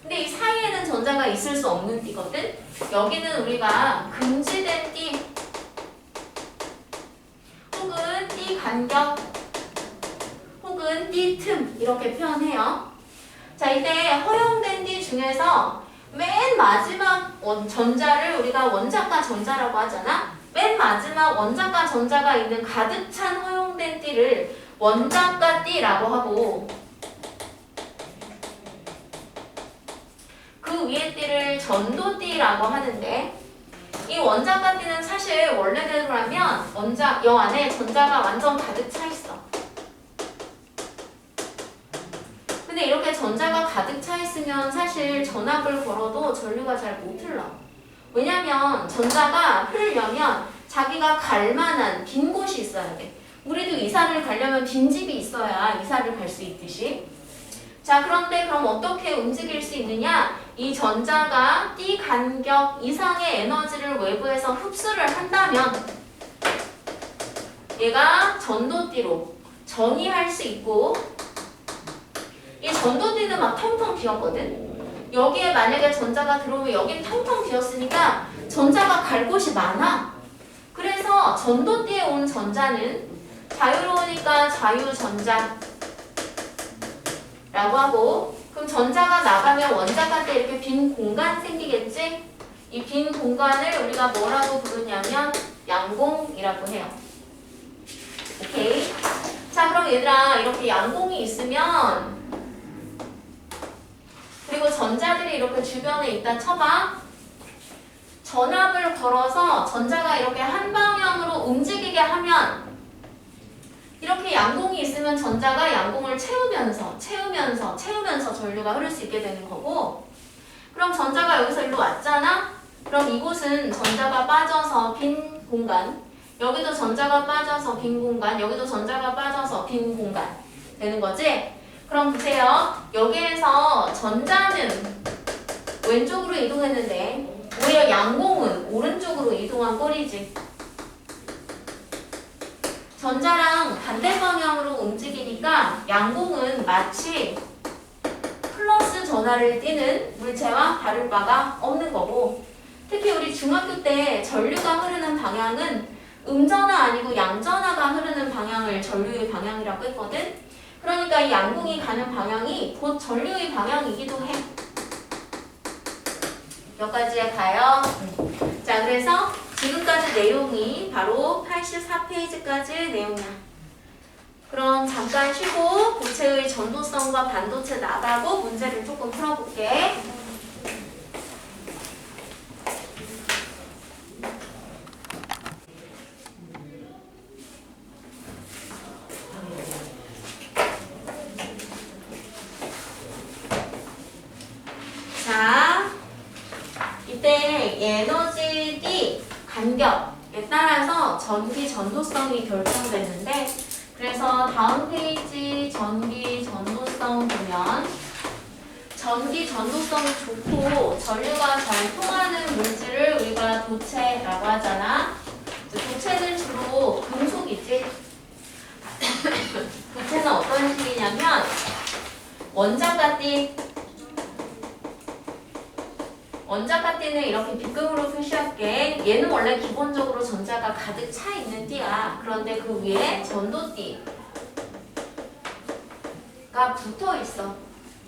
근데 이 사이에는 전자가 있을 수 없는 D거든. 여기는 우리가 금지된 D 혹은 D 간격 혹은 D 틈 이렇게 표현해요. 자, 이때 허용된 D 중에서 맨 마지막 전자를 우리가 원자과 전자라고 하잖아. 맨 마지막 원자과 전자가 있는 가득 찬 허용된 D를 원자과 D라고 하고 그 위에 D를 전도 D라고 하는데 이 원자과 D는 사실 원래대로라면 여 안에 전자가 완전 가득 차 있어. 근데 이렇게 전자가 가득 차 있으면 사실 전압을 걸어도 전류가 잘 못 흘러. 왜냐면 전자가 흐르려면 자기가 갈 만한 빈 곳이 있어야 돼. 우리도 이사를 가려면 빈집이 있어야 이사를 갈 수 있듯이. 자, 그런데 그럼 어떻게 움직일 수 있느냐? 이 전자가 D 간격 이상의 에너지를 외부에서 흡수를 한다면 얘가 전도띠로 전이할 수 있고 이 전도띠는 막 텅텅 비었거든. 여기에 만약에 전자가 들어오면 여긴 텅텅 비었으니까 전자가 갈 곳이 많아. 그래서 전도띠에 온 전자는 자유로우니까 자유전자라고 하고 그럼 전자가 나가면 원자가 때 이렇게 빈 공간 생기겠지? 이 빈 공간을 우리가 뭐라고 부르냐면 양공이라고 해요. 오케이? 자, 그럼 얘들아 이렇게 양공이 있으면 그리고 전자들이 이렇게 주변에 있다 쳐봐. 전압을 걸어서 전자가 이렇게 한 방향으로 움직이게 하면 이렇게 양공이 있으면 전자가 양공을 채우면서 전류가 흐를 수 있게 되는 거고 그럼 전자가 여기서 일로 왔잖아? 그럼 이곳은 전자가 빠져서 빈 공간 여기도 전자가 빠져서 빈 공간 여기도 전자가 빠져서 빈 공간 되는 거지? 그럼 보세요. 여기에서 전자는 왼쪽으로 이동했는데 오히려 양공은 오른쪽으로 이동한 꼴이지. 전자랑 반대 방향으로 움직이니까 양공은 마치 플러스 전하를 띠는 물체와 다를 바가 없는 거고 특히 우리 중학교 때 전류가 흐르는 방향은 음전하 아니고 양전하가 흐르는 방향을 전류의 방향이라고 했거든. 그러니까 이 양궁이 가는 방향이 곧 전류의 방향이기도 해. 여기까지에 가요. 자, 그래서 지금까지 내용이 바로 84페이지까지의 내용이야. 그럼 잠깐 쉬고 고체의 전도성과 반도체 나가고 문제를 조금 풀어볼게. 자, 이때 에너지 D 간격에 따라서 전기 전도성이 결정되는데, 그래서 다음 페이지 전기 전도성 보면 전기 전도성이 좋고 전류가 잘 통하는 물질을 우리가 도체라고 하잖아. 도체는 주로 금속이지. 도체는 어떤 식이냐면 원자가 띠는 이렇게 빗금으로 표시할게. 얘는 원래 기본적으로 전자가 가득 차 있는 띠야. 그런데 그 위에 전도띠가 붙어 있어.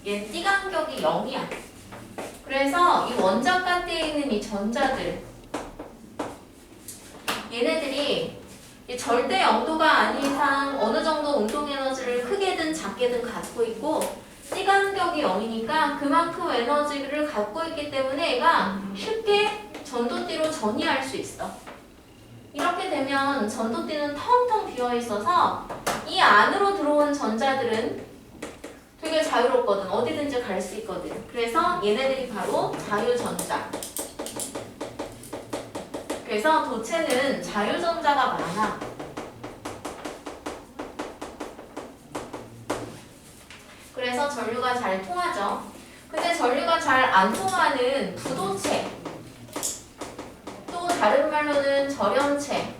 얘 띠 간격이 0이야. 그래서 이 원자가 띠에 있는 이 전자들, 얘네들이 이 절대 0도가 아닌 이상 어느 정도 운동 에너지를 크게든 작게든 갖고 있고, 띠 간격이 0이니까 그만큼 에너지를 갖고 있기 때문에 얘가 쉽게 전도띠로 전이할 수 있어. 이렇게 되면 전도띠는 텅텅 비어 있어서 이 안으로 들어온 전자들은 되게 자유롭거든. 어디든지 갈 수 있거든. 그래서 얘네들이 바로 자유전자. 그래서 도체는 자유전자가 많아. 그래서 전류가 잘 통하죠. 근데 전류가 잘 안 통하는 부도체, 또 다른 말로는 절연체라고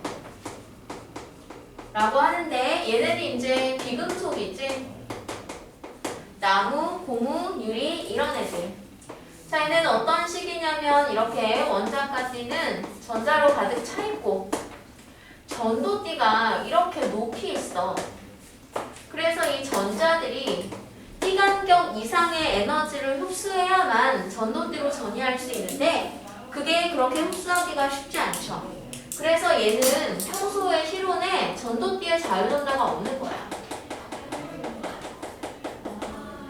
하는데, 얘네들이 이제 비금속이지. 나무, 고무, 유리 이런 애들. 자, 얘네는 어떤 식이냐면 이렇게 원자가띠는 전자로 가득 차 있고 전도띠가 이렇게 높이 있어. 그래서 이 전자들이 띠 간격 이상의 에너지를 흡수해야만 전도띠로 전이할 수 있는데, 그게 그렇게 흡수하기가 쉽지 않죠. 그래서 얘는 평소의 실온에 전도띠에 자유전자가 없는 거야.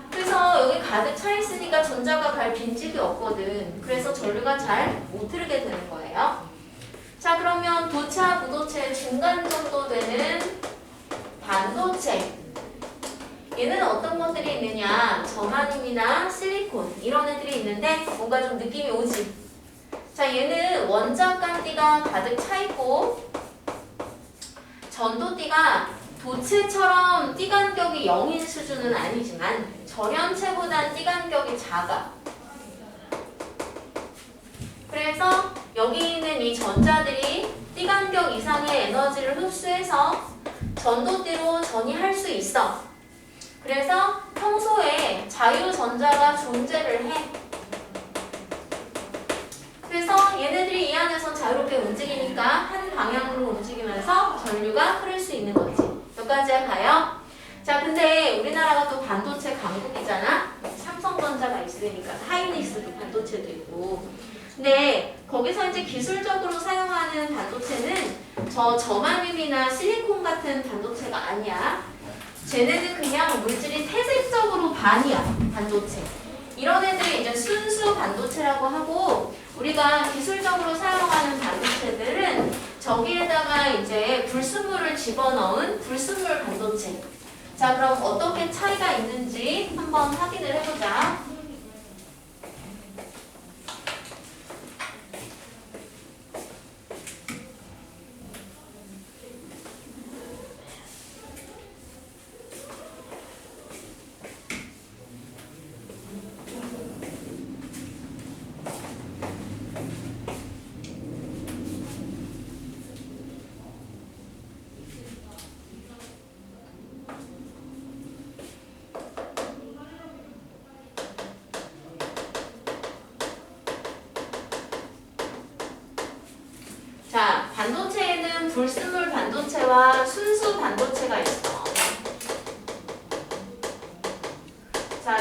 그래서 여기 가득 차 있으니까 전자가 갈 빈집이 없거든. 그래서 전류가 잘 못 흐르게 되는 거예요. 자, 그러면 도체와 부도체 중간 정도 되는 반도체, 얘는 어떤 것들이 있느냐, 저마늄이나 실리콘 이런 애들이 있는데 뭔가 좀 느낌이 오지. 자, 얘는 원자가띠가 가득 차 있고 전도띠가 도체처럼 띠 간격이 0인 수준은 아니지만 절연체보단 띠 간격이 작아. 그래서 여기 있는 이 전자들이 띠 간격 이상의 에너지를 흡수해서 전도띠로 전이할 수 있어. 그래서 평소에 자유전자가 존재를 해. 그래서 얘네들이 이 안에서 자유롭게 움직이니까 한 방향으로 움직이면서 전류가 흐를 수 있는 거지. 여기까지 가요? 자, 근데 우리나라가 또 반도체 강국이잖아? 삼성전자가 있으니까 하이닉스도 반도체도 있고. 근데 거기서 이제 기술적으로 사용하는 반도체는 저마늄이나 실리콘 같은 반도체가 아니야. 쟤네는 그냥 물질이 태생적으로 반이야, 반도체. 이런 애들이 이제 순수 반도체라고 하고, 우리가 기술적으로 사용하는 반도체들은 저기에다가 이제 불순물을 집어넣은 불순물 반도체. 자, 그럼 어떻게 차이가 있는지 한번 확인을 해보자. 자, 반도체에는 불순물 반도체와 순수 반도체가 있어.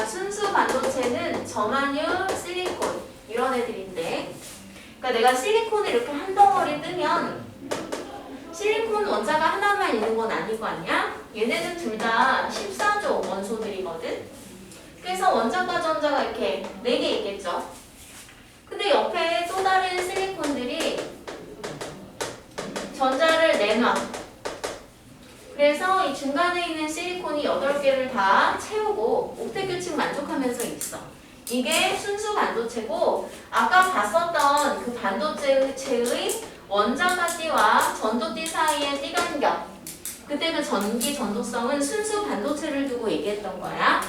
자, 순수 반도체는 점압류, 실리콘 이런 애들인데, 그러니까 내가 실리콘을 이렇게 한 덩어리 뜨면 실리콘 원자가 하나만 있는 건 아닌 거 아니야? 얘네는 둘 다 14조 원소들이거든. 그래서 원자과 전자가 이렇게 4개 있겠죠. 근데 옆에 또 다른 실리콘들이 전자를 내놔. 그래서 이 중간에 있는 실리콘이 8개를 다 채우고 옥텟 규칙 만족하면서 있어. 이게 순수 반도체고, 아까 봤었던 그 반도체의 원자가띠와 전도띠 사이의 띠간격, 그때 그 전기 전도성은 순수 반도체를 두고 얘기했던 거야.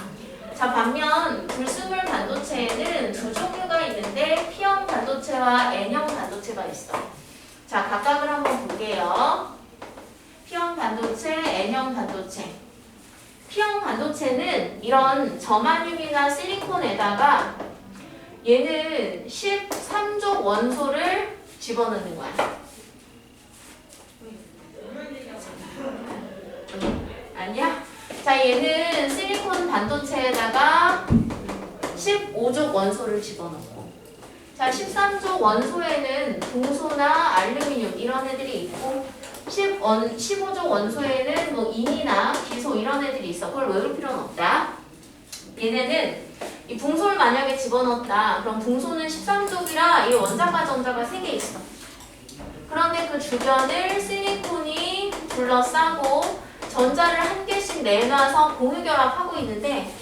자, 반면 불순물 반도체에는 두 종류가 있는데 P형 반도체와 N형 반도체가 있어. 자, 각각을 한번 볼게요. P형 반도체, N형 반도체. P형 반도체는 이런 점압륨이나 실리콘에다가 얘는 13족 원소를 집어넣는 거야. 아니야? 자, 얘는 실리콘 반도체에다가 15족 원소를 집어넣고, 자, 13족 원소에는 동소나 알루미늄 이런 애들이 있고, 15족 원소에는 뭐 인이나 기소 이런 애들이 있어. 그걸 외울 필요는 없다. 얘네는 이 붕소를 만약에 집어넣었다. 그럼 붕소는 13족이라 이 원자과 전자가 3개 있어. 그런데 그 주변을 실리콘이 둘러싸고 전자를 한 개씩 내놔서 공유결합하고 있는데,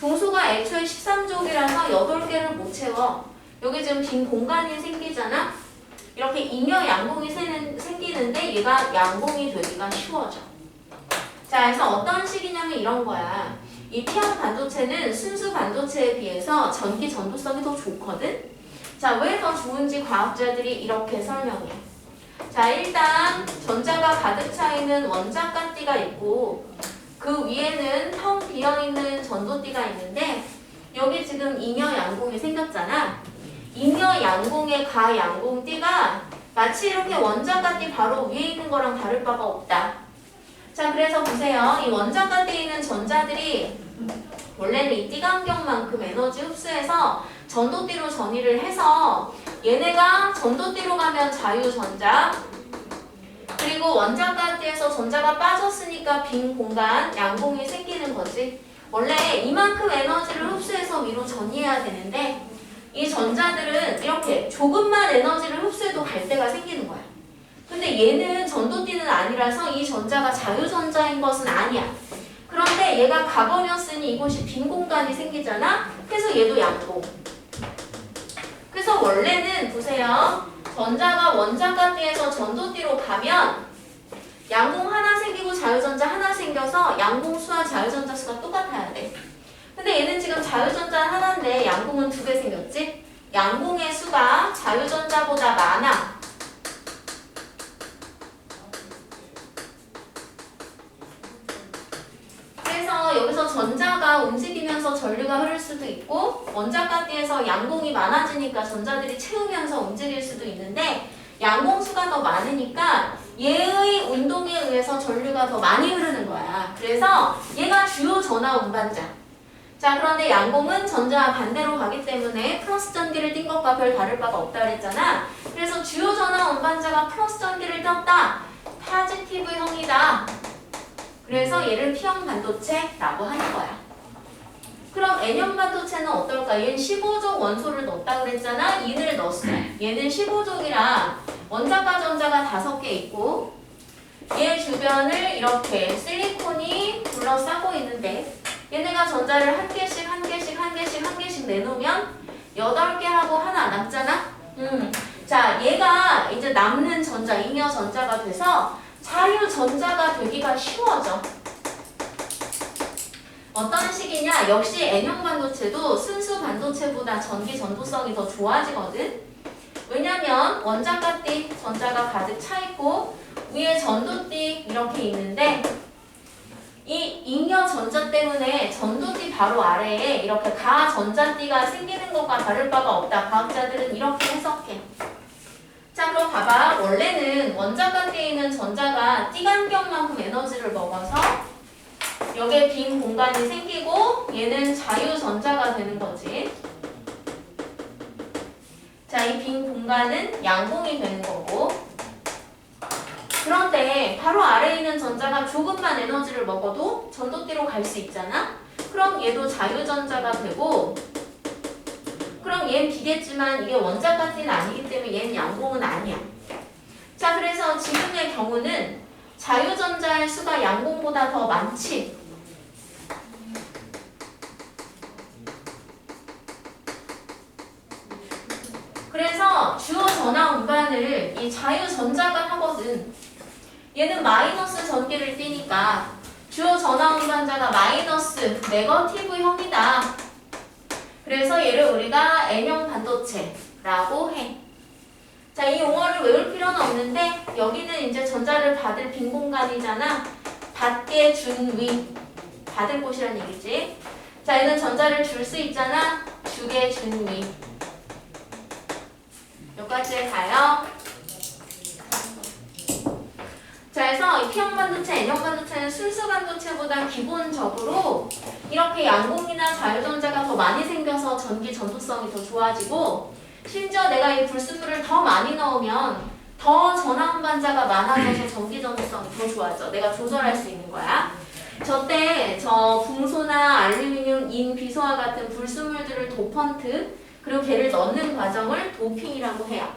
붕소가 애초에 13족이라서 8개를 못 채워. 여기 지금 빈 공간이 생기잖아? 이렇게 잉여 양봉이 생기는데 얘가 양봉이 되기가 쉬워져. 자, 그래서 어떤 식이냐면 이런 거야. 이 P형 반도체는 순수 반도체에 비해서 전기 전도성이 더 좋거든? 자, 왜 더 좋은지 과학자들이 이렇게 설명해. 자, 일단 전자가 가득 차 있는 원자가띠가 있고, 그 위에는 텅 비어있는 전도띠가 있는데, 여기 지금 잉여 양봉이 생겼잖아. 잉여 양봉의 가양봉띠가 마치 이렇게 원자가띠 바로 위에 있는 거랑 다를 바가 없다. 자, 그래서 보세요. 이 원자가띠에 있는 전자들이 원래는 이 띠간격만큼 에너지 흡수해서 전도띠로 전이를 해서 얘네가 전도띠로 가면 자유전자, 그리고 원자가띠에서 전자가 빠졌으니까 빈 공간, 양봉이 생기는 거지. 원래 이만큼 에너지를 흡수해서 위로 전이해야 되는데 이 전자들은 이렇게 조금만 에너지를 흡수해도 갈 때가 생기는 거야. 근데 얘는 전도띠는 아니라서 이 전자가 자유전자인 것은 아니야. 그런데 얘가 가버렸으니 이곳이 빈 공간이 생기잖아? 그래서 얘도 양봉. 그래서 원래는 보세요. 전자가 원자가띠에서 전도띠로 가면 양봉 하나 생기고 자유전자 하나 생겨서 양봉 수와 자유전자 수가 똑같아야 돼. 근데 얘는 지금 자유전자 하나인데 양봉은 2개 생겼지? 양봉의 수가 자유전자보다 많아. 그래서 여기서 전자가 움직이면서 전류가 흐를 수도 있고, 원자가띠에서 양봉이 많아지니까 전자들이 채우면서 움직일 수도 있는데, 양봉수가 더 많으니까 얘의 운동에 의해서 전류가 더 많이 흐르는 거야. 그래서 얘가 주요 전하 운반자. 자, 그런데 양봉은 전자와 반대로 가기 때문에 플러스 전기를 띈 것과 별 다를 바가 없다 그랬잖아. 그래서 주요 전하 운반자가 플러스 전기를 떴다. 파지티브형이다. 그래서 얘를 P형 반도체라고 하는 거야. 그럼 N형 반도체는 어떨까? 얘는 15족 원소를 넣었다 그랬잖아. 인을 넣었어. 얘는 15족이라 원자과 전자가 5개 있고, 얘 주변을 이렇게 실리콘이 둘러싸고 있는데, 얘네가 전자를 한 개씩 내놓으면 8개하고 하나 남잖아? 자, 얘가 이제 남는 전자, 잉여 전자가 돼서 자유 전자가 되기가 쉬워져. 어떤 식이냐? 역시 N형 반도체도 순수 반도체보다 전기 전도성이 더 좋아지거든? 왜냐면 원자가띠 전자가 가득 차 있고 위에 전도띠 이렇게 있는데, 이 잉여 전자 때문에 전도띠 바로 아래에 이렇게 가전자띠가 생기는 것과 다를 바가 없다. 과학자들은 이렇게 해석해. 자, 그럼 봐봐. 원래는 원자가띠에 있는 전자가 띠간격만큼 에너지를 먹어서 여기에 빈 공간이 생기고 얘는 자유전자가 되는 거지. 자, 이 빈 공간은 양봉이 되는 거고. 그런데 바로 아래에 있는 전자가 조금만 에너지를 먹어도 전도띠로 갈 수 있잖아? 그럼 얘도 자유전자가 되고, 그럼 얘는 비겠지만 이게 원자까지는 아니기 때문에 얘는 양봉은 아니야. 자, 그래서 지금의 경우는 자유전자의 수가 양봉보다 더 많지. 그래서 주요 전하 운반을 이 자유전자가 하거든. 얘는 마이너스 전기를 띠니까 주요 전하 운반자가 마이너스 네거티브형이다. 그래서 얘를 우리가 N형 반도체라고 해. 자, 이 용어를 외울 필요는 없는데 여기는 이제 전자를 받을 빈 공간이잖아. 받게 준 위. 받을 곳이란 얘기지. 자, 얘는 전자를 줄 수 있잖아. 주게 준 위. 여기까지 가요. 자, 그래서 이 P형 반도체, N형 반도체는 순수 반도체보다 기본적으로 이렇게 양봉이나 자유전자가 더 많이 생겨서 전기 전도성이 더 좋아지고, 심지어 내가 이 불순물을 더 많이 넣으면 더 전하 운반자가 많아져서 전기 전도성이 더 좋아져. 내가 조절할 수 있는 거야. 저때 저 붕소나 알루미늄, 인, 비소와 같은 불순물들을 도펀트, 그리고 걔를 넣는 과정을 도핑이라고 해요.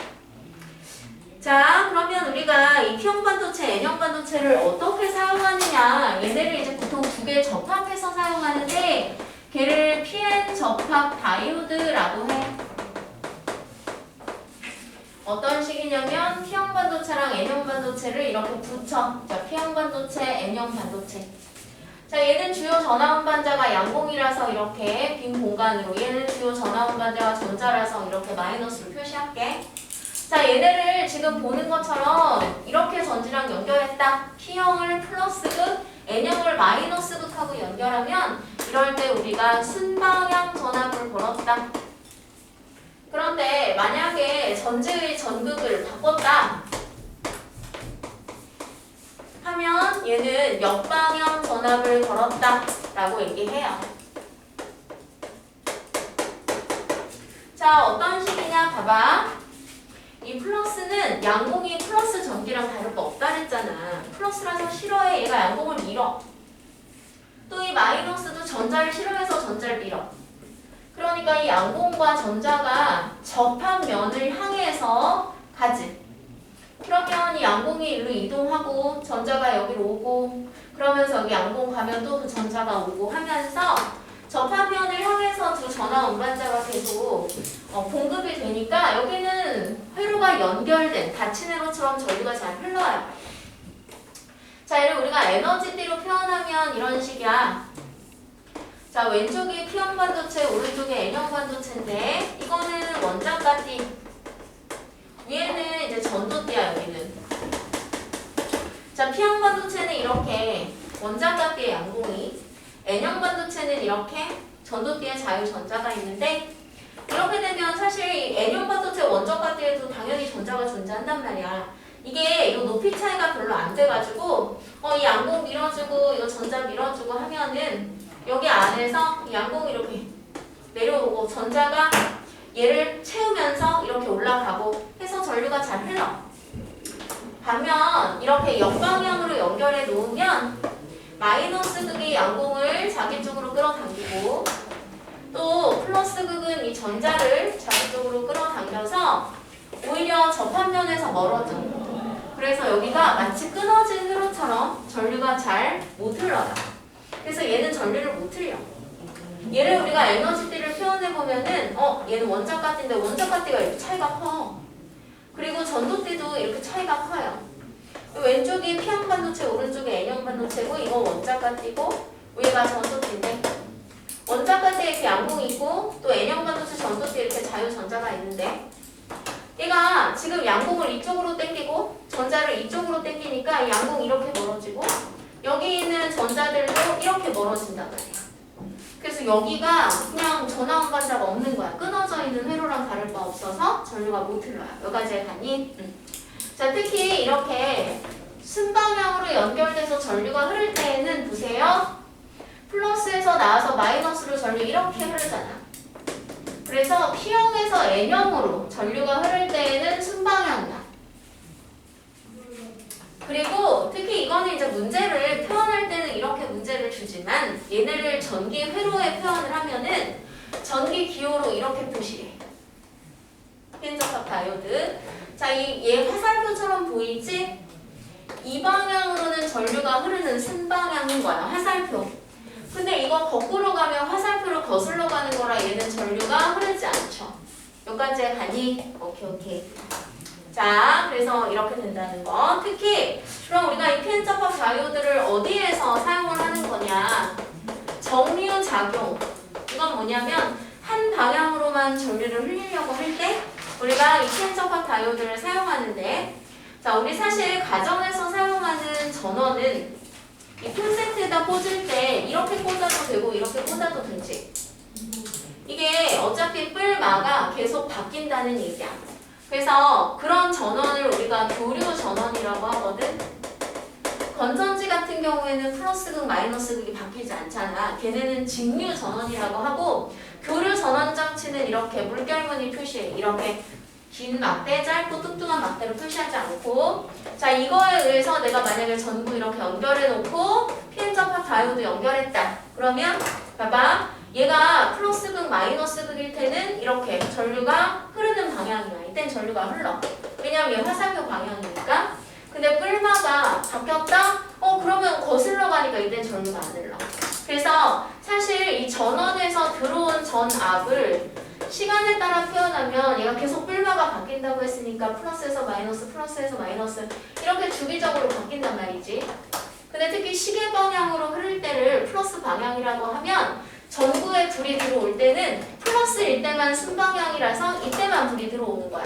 자, 그러면 우리가 이 P형 반도체, N형 반도체를 어떻게 사용하느냐. 얘네를 이제 보통 두 개 접합해서 사용하는데 걔를 PN 접합 다이오드라고 해. 어떤 식이냐면 P형 반도체랑 N형 반도체를 이렇게 붙여. 자, P형 반도체, N형 반도체. 자, 얘는 주요 전하 운반자가 양봉이라서 이렇게 빈 공간으로, 얘는 주요 전하 운반자가 전자라서 이렇게 마이너스로 표시할게. 자, 얘네를 지금 보는 것처럼 이렇게 전지랑 연결했다. P형을 플러스극, N형을 마이너스극하고 연결하면 이럴 때 우리가 순방향 전압을 걸었다. 그런데 만약에 전지의 전극을 바꿨다 하면 얘는 역방향 전압을 걸었다 라고 얘기해요. 자, 어떤 식이냐 봐봐. 이 플러스는 양봉이 플러스 전기랑 다를 거 없다 그랬잖아. 플러스라서 싫어해. 얘가 양봉을 밀어. 또 이 마이너스도 전자를 싫어해서 전자를 밀어. 그러니까 이 양봉과 전자가 접한 면을 향해서 가지. 그러면 이 양봉이 일로 이동하고 전자가 여기로 오고, 그러면서 여기 양봉 가면 또 그 전자가 오고 하면서 접합면을 향해서 두 전하 운반자가 계속 공급이 되니까 여기는 회로가 연결된 닫힌 회로처럼 전류가 잘 흘러요. 자, 얘를 우리가 에너지띠로 표현하면 이런 식이야. 자, 왼쪽이 P형 반도체, 오른쪽이 N형 반도체인데 이거는 원자가띠, 위에는 이제 전도띠야. 여기는. 자, P형 반도체는 이렇게 원자가띠의 양봉이, N형 반도체는 이렇게 전도띠에 자유전자가 있는데, 이렇게 되면 사실 이 N형 반도체 원자가띠에도 당연히 전자가 존재한단 말이야. 이게 이 높이 차이가 별로 안 돼가지고 이 양봉 밀어주고 이거 전자 밀어주고 하면은 여기 안에서 이 양봉이 이렇게 내려오고 전자가 얘를 채우면서 이렇게 올라가고 해서 전류가 잘 흘러. 반면 이렇게 역방향으로 연결해 놓으면 마이너스 극이 양봉을 자기 쪽으로 끌어당기고, 또 플러스 극은 이 전자를 자기 쪽으로 끌어당겨서 오히려 접합면에서 멀어져. 그래서 여기가 마치 끊어진 회로처럼 전류가 잘 못 흘러요. 그래서 얘는 전류를 못 흘려. 얘를 우리가 에너지띠를 표현해 보면은 얘는 원자가띠인데 원자가띠가 이렇게 차이가 커. 그리고 전도띠도 이렇게 차이가 커요. 왼쪽이 P형 반도체, 오른쪽이 N형 반도체고, 이거 원자가띠고 위가 전도띠인데, 원자가띠에 이렇게 양봉이 있고 또 N형 반도체 전도띠에 이렇게 자유전자가 있는데, 얘가 지금 양봉을 이쪽으로 당기고 전자를 이쪽으로 당기니까 이 양봉이 이렇게 멀어지고 여기 있는 전자들도 이렇게 멀어진단 말이야. 그래서 여기가 그냥 전하 운반자가 없는 거야. 끊어져 있는 회로랑 다를 바 없어서 전류가 못 흘러요. 여기까지 가니? 자, 특히 이렇게 순방향으로 연결돼서 전류가 흐를 때에는 보세요. 플러스에서 나와서 마이너스로 전류 이렇게 흐르잖아. 그래서 P형에서 N형으로 전류가 흐를 때에는 순방향이야. 그리고 특히 이거는 이제 문제를 표현할 때는 이렇게 문제를 주지만 얘네를 전기 회로에 표현을 하면은 전기 기호로 이렇게 표시해. 피엔적합 다이오드. 자, 얘 화살표처럼 보이지? 이 방향으로는 전류가 흐르는 순방향인 거야. 화살표. 근데 이거 거꾸로 가면 화살표로 거슬러 가는 거라 얘는 전류가 흐르지 않죠. 여기까지 가니? 오케이. 자, 그래서 이렇게 된다는 거. 특히 그럼 우리가 이 피엔적합 다이오드를 어디에서 사용을 하는 거냐? 정류 작용. 이건 뭐냐면 한 방향으로만 전류를 흘리려고 할 때 우리가 이 피엔적합 다이오드를 사용하는데, 자, 우리 사실 가정에서 사용하는 전원은 이 콘센트에다 꽂을 때 이렇게 꽂아도 되고 이렇게 꽂아도 되지. 이게 어차피 뿔마가 계속 바뀐다는 얘기야. 그래서 그런 전원을 우리가 교류 전원이라고 하거든. 건전지 같은 경우에는 플러스극 마이너스극이 바뀌지 않잖아. 걔네는 직류 전원이라고 하고, 교류 전원 장치는 이렇게 물결무늬 표시해. 이렇게 긴 막대, 짧고 뚱뚱한 막대로 표시하지 않고, 자, 이거에 의해서 내가 만약에 전구 이렇게 연결해 놓고 피엔적합 다이오드 연결했다. 그러면 봐봐, 얘가 플러스극 마이너스극일 때는 이렇게 전류가 흐르는 방향이야. 이땐 전류가 흘러. 왜냐면 얘 화살표 방향이니까. 근데 뿔마가 바뀌었다? 그러면 거슬러 가니까 이땐 전류가 안 흘러. 그래서 사실 이 전원에서 들어온 전압을 시간에 따라 표현하면 얘가 계속 뿔마가 바뀐다고 했으니까 플러스에서 마이너스, 플러스에서 마이너스 이렇게 주기적으로 바뀐단 말이지. 근데 특히 시계 방향으로 흐를 때를 플러스 방향이라고 하면 전구에 불이 들어올 때는 플러스일 때만 순방향이라서 이때만 불이 들어오는 거야.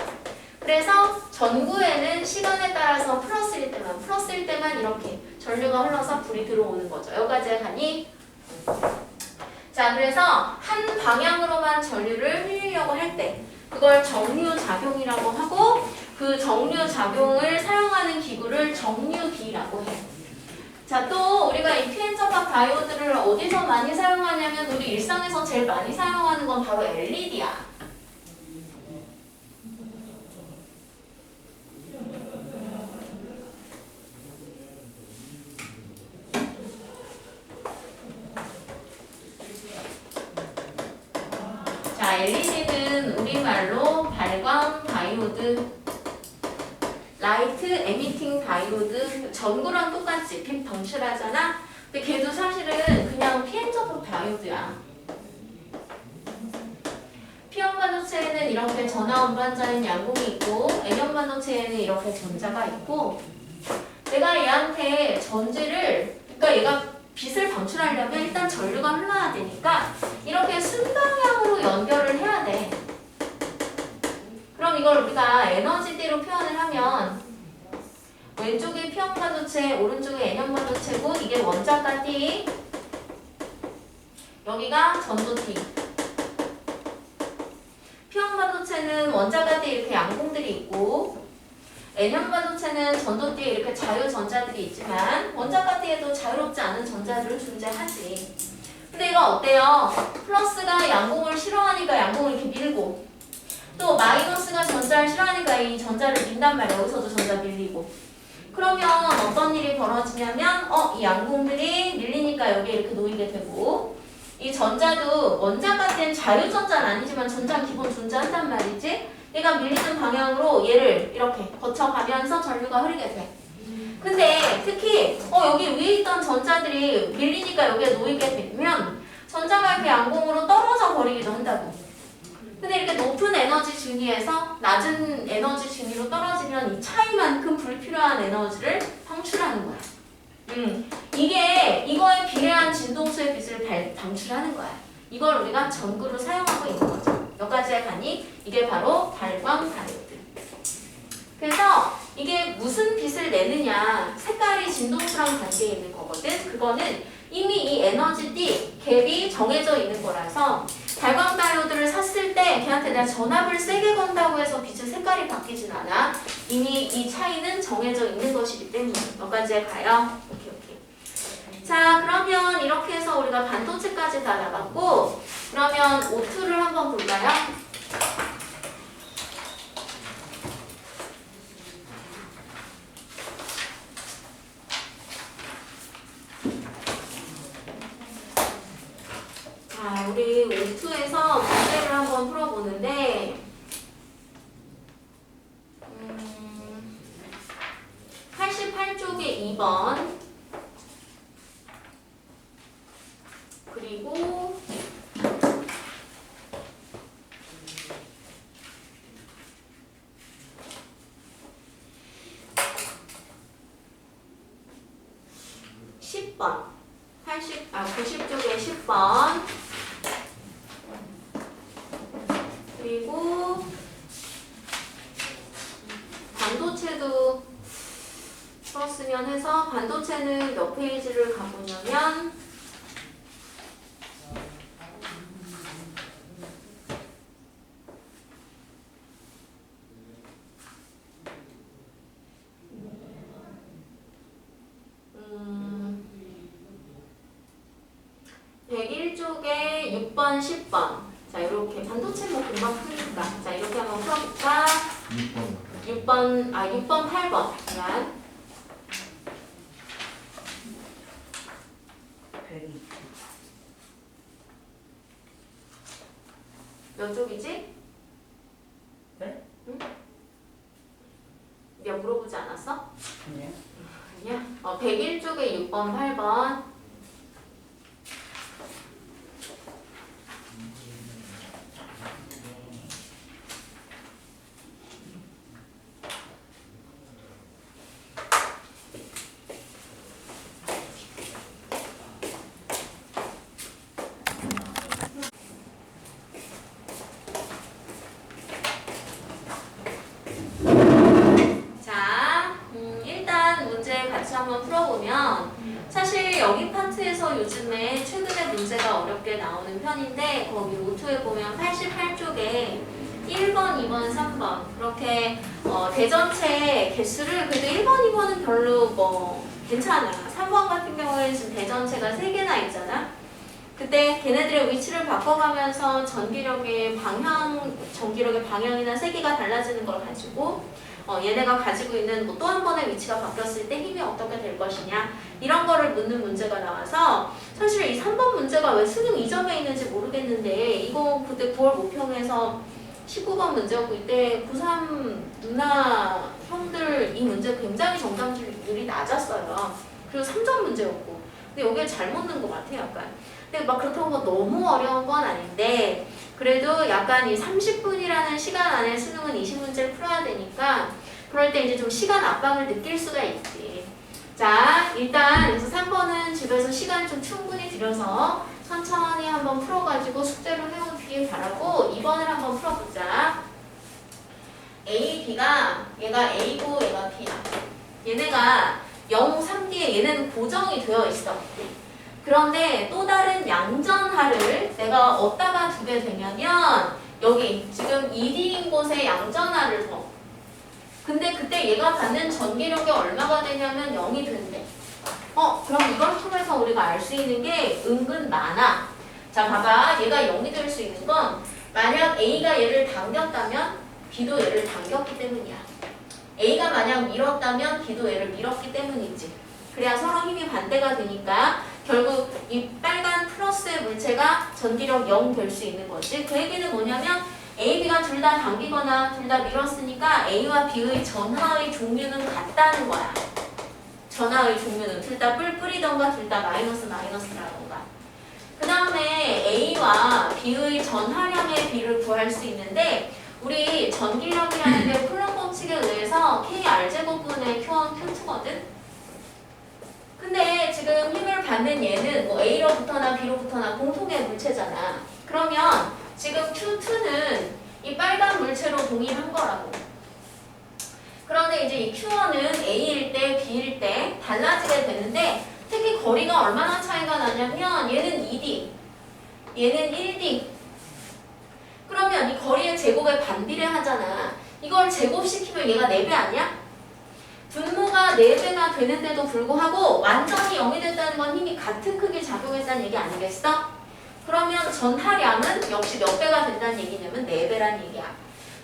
그래서 전구에는 시간에 따라서 플러스일 때만 이렇게 전류가 흘러서 불이 들어오는 거죠. 여기까지 가니? 자, 그래서 한 방향으로만 전류를 흘리려고 할 때 그걸 정류작용이라고 하고, 그 정류작용을 사용하는 기구를 정류기라고 해. 자, 또 우리가 이 피엔적합 다이오드를 어디서 많이 사용하냐면 우리 일상에서 제일 많이 사용하는 건 바로 LED야. 자, LED는 우리말로 발광 다이오드, 라이트 에미팅 다이오드, 전구랑 똑같지. 빛 방출하잖아. 근데 걔도 사실은 그냥 피엔적합 다이오드야. P형 반도체에는 이렇게 전하 운반자인 양공이 있고, N형 반도체에는 이렇게 전자가 있고, 내가 얘한테 전지를, 그러니까 얘가 빛을 방출하려면 일단 전류가 흘러야 되니까 이렇게 순방향으로 연결을 해야 돼. 그럼 이걸 우리가 에너지띠로 표현을 하면 왼쪽이 P형 반도체, 오른쪽이 N형 반도체고, 이게 원자가 T, 여기가 전도 T. P형 반도체는 원자가 T 이렇게 양공들이 있고, N형 반도체는 전도띠에 이렇게 자유전자들이 있지만 원자가띠에도 자유롭지 않은 전자들은 존재하지. 근데 이거 어때요? 플러스가 양공을 싫어하니까 양공을 이렇게 밀고, 또 마이너스가 전자를 싫어하니까 이 전자를 민단 말이야. 여기서도 전자 밀리고. 그러면 어떤 일이 벌어지냐면 이 양공들이 밀리니까 여기에 이렇게 놓이게 되고, 이 전자도 원자가띠는 자유전자는 아니지만 전자는 기본 존재한단 말이지. 얘가 밀리는 방향으로 얘를 이렇게 거쳐가면서 전류가 흐르게 돼. 근데 특히 여기 위에 있던 전자들이 밀리니까 여기에 놓이게 되면 전자가 이렇게 양공으로 떨어져 버리기도 한다고. 근데 이렇게 높은 에너지 증위에서 낮은 에너지 증위로 떨어지면 이 차이만큼 불필요한 에너지를 방출하는 거야. 이거에 비례한 진동수의 빛을 방출하는 거야. 이걸 우리가 전구로 사용하고 있는 거죠. 여기까지 가니 이게 바로 발광 다이오드. 그래서 이게 무슨 빛을 내느냐, 색깔이 진동수랑 관계 있는 거거든. 그거는 이미 이 에너지 D 갭이 정해져 있는 거라서 발광 다이오드를 샀을 때 걔한테 내가 전압을 세게 건다고 해서 빛의 색깔이 바뀌진 않아. 이미 이 차이는 정해져 있는 것이기 때문에. 여기까지 가요. 오케이. 자, 그러면 이렇게 해서 우리가 반도체까지 다 나갔고, 그러면 O2를 한번 볼까요? 자, 우리 O2에서 문제를 한번 풀어보는데, 88쪽에 2번, 그리고 10번, 90쪽에 10번, 그리고 반도체도 풀었으면 해서 반도체는 몇 페이지를 가보냐면 101쪽에 6번, 10번. 자, 이렇게 반도체 뭐 금방 풀리니까. 자, 이렇게 한번 풀어볼까? 6번, 8번. 미안. 102. 몇 쪽이지? 네? 응? 내가 물어보지 않았어? 아니요. 아니야? 101쪽에 6번, 8번. 자, 일단 문제 같이 한번 풀어보면 사실 여기 파트에서 요즘에 최근에 문제가 어렵게 나오는 편인데 거기 노트에 보면 88쪽에 1번, 2번, 3번 그렇게 대전체 개수를 그래도 1번, 2번은 별로 뭐 괜찮아. 3번 같은 경우에는 지금 대전체가 3개나 있잖아. 그때 걔네들의 위치를 바꿔가면서 전기력의 방향이나 세기가 달라지는 걸 가지고 얘네가 가지고 있는 뭐 또 한 번의 위치가 바뀌었을 때 힘이 어떻게 될 것이냐 이런 거를 묻는 문제가 나와서 사실 이 3번 문제가 왜 수능 2점에 있는지 모르겠는데 이거 그때 9월 모평에서 19번 문제였고 이때 고3 누나 형들 이 문제 굉장히 정답률이 낮았어요. 그리고 3점 문제였고 근데 여기에 잘못 넣은 것 같아 약간. 근데 막 그렇다고 뭐 너무 어려운 건 아닌데 그래도 약간 이 30분이라는 시간 안에 수능은 20문제를 풀어야 되니까 그럴 때 이제 좀 시간 압박을 느낄 수가 있지. 자, 일단 그래서 3번은 집에서 시간 좀 충분히 들여서 천천히 한번 풀어가지고 숙제를 해오길 바라고 2번을 한번 풀어보자. A, B가 얘가 A고 얘가 B야. 얘네가 0, 3D에 얘네는 고정이 되어 있어. 그런데 또 다른 양전하를 내가 어디다가 두게 되냐면 여기 지금 2D인 곳에 양전하를 둬. 근데 그때 얘가 받는 전기력이 얼마가 되냐면 0이 된대. 그럼 이걸 통해서 우리가 알 수 있는 게 은근 많아. 자, 봐봐. 얘가 0이 될 수 있는 건 만약 A가 얘를 당겼다면 B도 얘를 당겼기 때문이야. A가 만약 밀었다면 B도 얘를 밀었기 때문이지. 그래야 서로 힘이 반대가 되니까 결국 이 빨간 플러스의 물체가 전기력 0 될 수 있는 거지. 그 얘기는 뭐냐면 A, B가 둘 다 당기거나 둘 다 밀었으니까 A와 B의 전하의 종류는 같다는 거야. 전하의 종류는 둘 다 뿔뿔이던가 둘 다 마이너스라던가. 그 다음에 A와 B의 전하량의 비를 구할 수 있는데 우리 전기력이라는 게 쿨럼 법칙에 의해서 KR제곱분의 Q1, Q2거든. 근데 지금 힘을 받는 얘는 뭐 A로부터나 B로부터나 공통의 물체잖아. 그러면 지금 Q2는 이 빨간 물체로 동일한 거라고. 그런데 이제 이 Q1은 A일 때 B일 때 달라지게 되는데 특히 거리가 얼마나 차이가 나냐면 얘는 2D, 얘는 1D. 그러면 이 거리의 제곱에 반비례하잖아. 이걸 제곱시키면 얘가 4배 아니야? 분모가 4배가 되는데도 불구하고 완전히 0이 됐다는 건 힘이 같은 크기에 작용했다는 얘기 아니겠어? 그러면 전하량은 역시 몇 배가 된다는 얘기냐면 4배란 얘기야.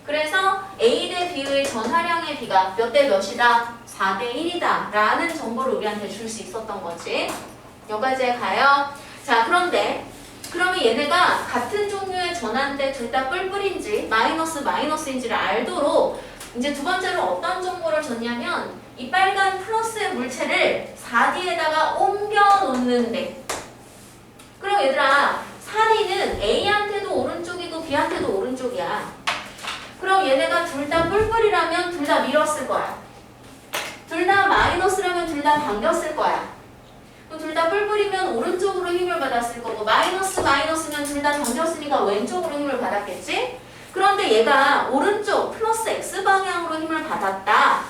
그래서 A 대 B의 전하량의 비가 몇 대 몇이다? 4대 1이다 라는 정보를 우리한테 줄 수 있었던 거지. 여기까지 가요. 자, 그러면 얘네가 같은 종류의 전하인데 둘 다 뿔뿔인지 마이너스인지를 알도록 이제 두 번째로 어떤 정보를 줬냐면 이 빨간 플러스의 물체를 4D에다가 옮겨 놓는데, 그럼 얘들아 4D는 A한테도 오른쪽이고 B한테도 오른쪽이야. 그럼 얘네가 둘 다 뿔뿔이라면 둘 다 밀었을 거야. 둘 다 마이너스라면 둘 다 당겼을 거야. 둘 다 뿔뿔이면 오른쪽으로 힘을 받았을 거고 마이너스면 둘 다 당겼으니까 왼쪽으로 힘을 받았겠지? 그런데 얘가 오른쪽 플러스 X방향으로 힘을 받았다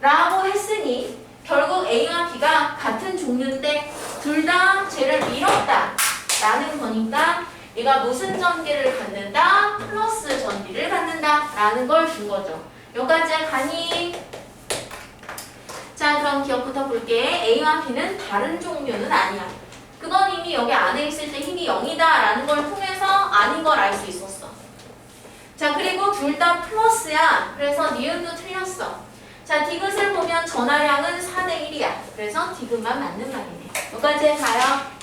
라고 했으니 결국 A와 B가 같은 종류인데 둘 다 쟤를 밀었다 라는 거니까 얘가 무슨 전기를 갖는다? 플러스 전기를 갖는다 라는 걸 준 거죠. 여기까지 가니? 자, 그럼 기억부터 볼게. A와 B는 다른 종류는 아니야. 그건 이미 여기 안에 있을 때 힘이 0이다 라는 걸 통해서 아닌 걸 알 수 있었어. 자, 그리고 둘 다 플러스야. 그래서 니은도 틀렸어. 자, 디귿을 보면 전하량은 4대 1이야. 그래서 디귿만 맞는 말이네. 여기까지 가요.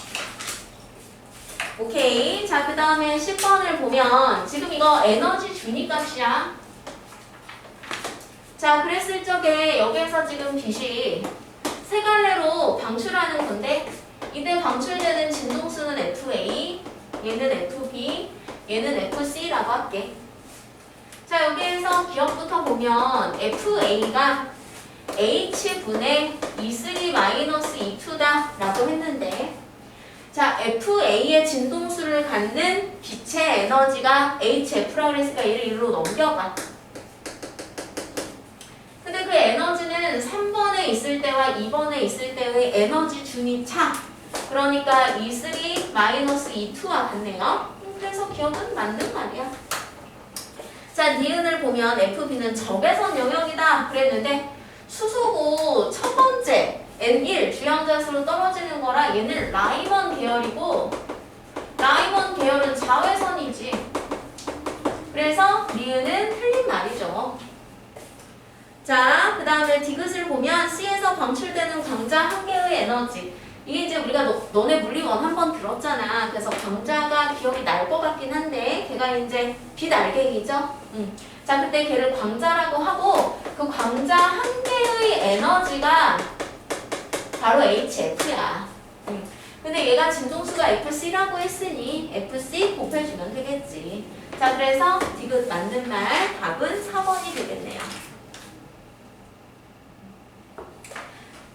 오케이. 자, 그 다음에 10번을 보면 지금 이거 에너지 준위 값이야. 자, 그랬을 적에 여기에서 지금 빛이 세 갈래로 방출하는 건데 이때 방출되는 진동수는 FA, 얘는 FB, 얘는 FC라고 할게. 자, 여기에서 기억부터 보면 FA가 H분의 E3-E2다 라고 했는데, 자, FA의 진동수를 갖는 빛의 에너지가 HF라고 그랬으니까 얘를 1로 넘겨가. 근데 그 에너지는 3번에 있을 때와 2번에 있을 때의 에너지 준위 차. 그러니까 E3-E2와 같네요. 그래서 기억은 맞는 말이야. 자, 니은을 보면 FB는 적외선 영역이다 그랬는데 수소고 첫 번째 N1 주양자수로 떨어지는 거라 얘는 라이먼 계열이고 라이먼 계열은 자외선이지. 그래서 니은은 틀린 말이죠. 자, 그 다음에 디귿을 보면 C에서 방출되는 광자 한 개의 에너지. 이게 이제 우리가 너네 물리원 한번 들었잖아. 그래서 광자가 기억이 날 것 같긴 한데 걔가 이제 빛알갱이죠. 자, 그때 걔를 광자라고 하고 그 광자 한 개의 에너지가 바로 HF야. 근데 얘가 진동수가 FC라고 했으니 FC 곱해주면 되겠지. 자, 그래서 디귿 맞는 말 답은 4번이 되겠네요.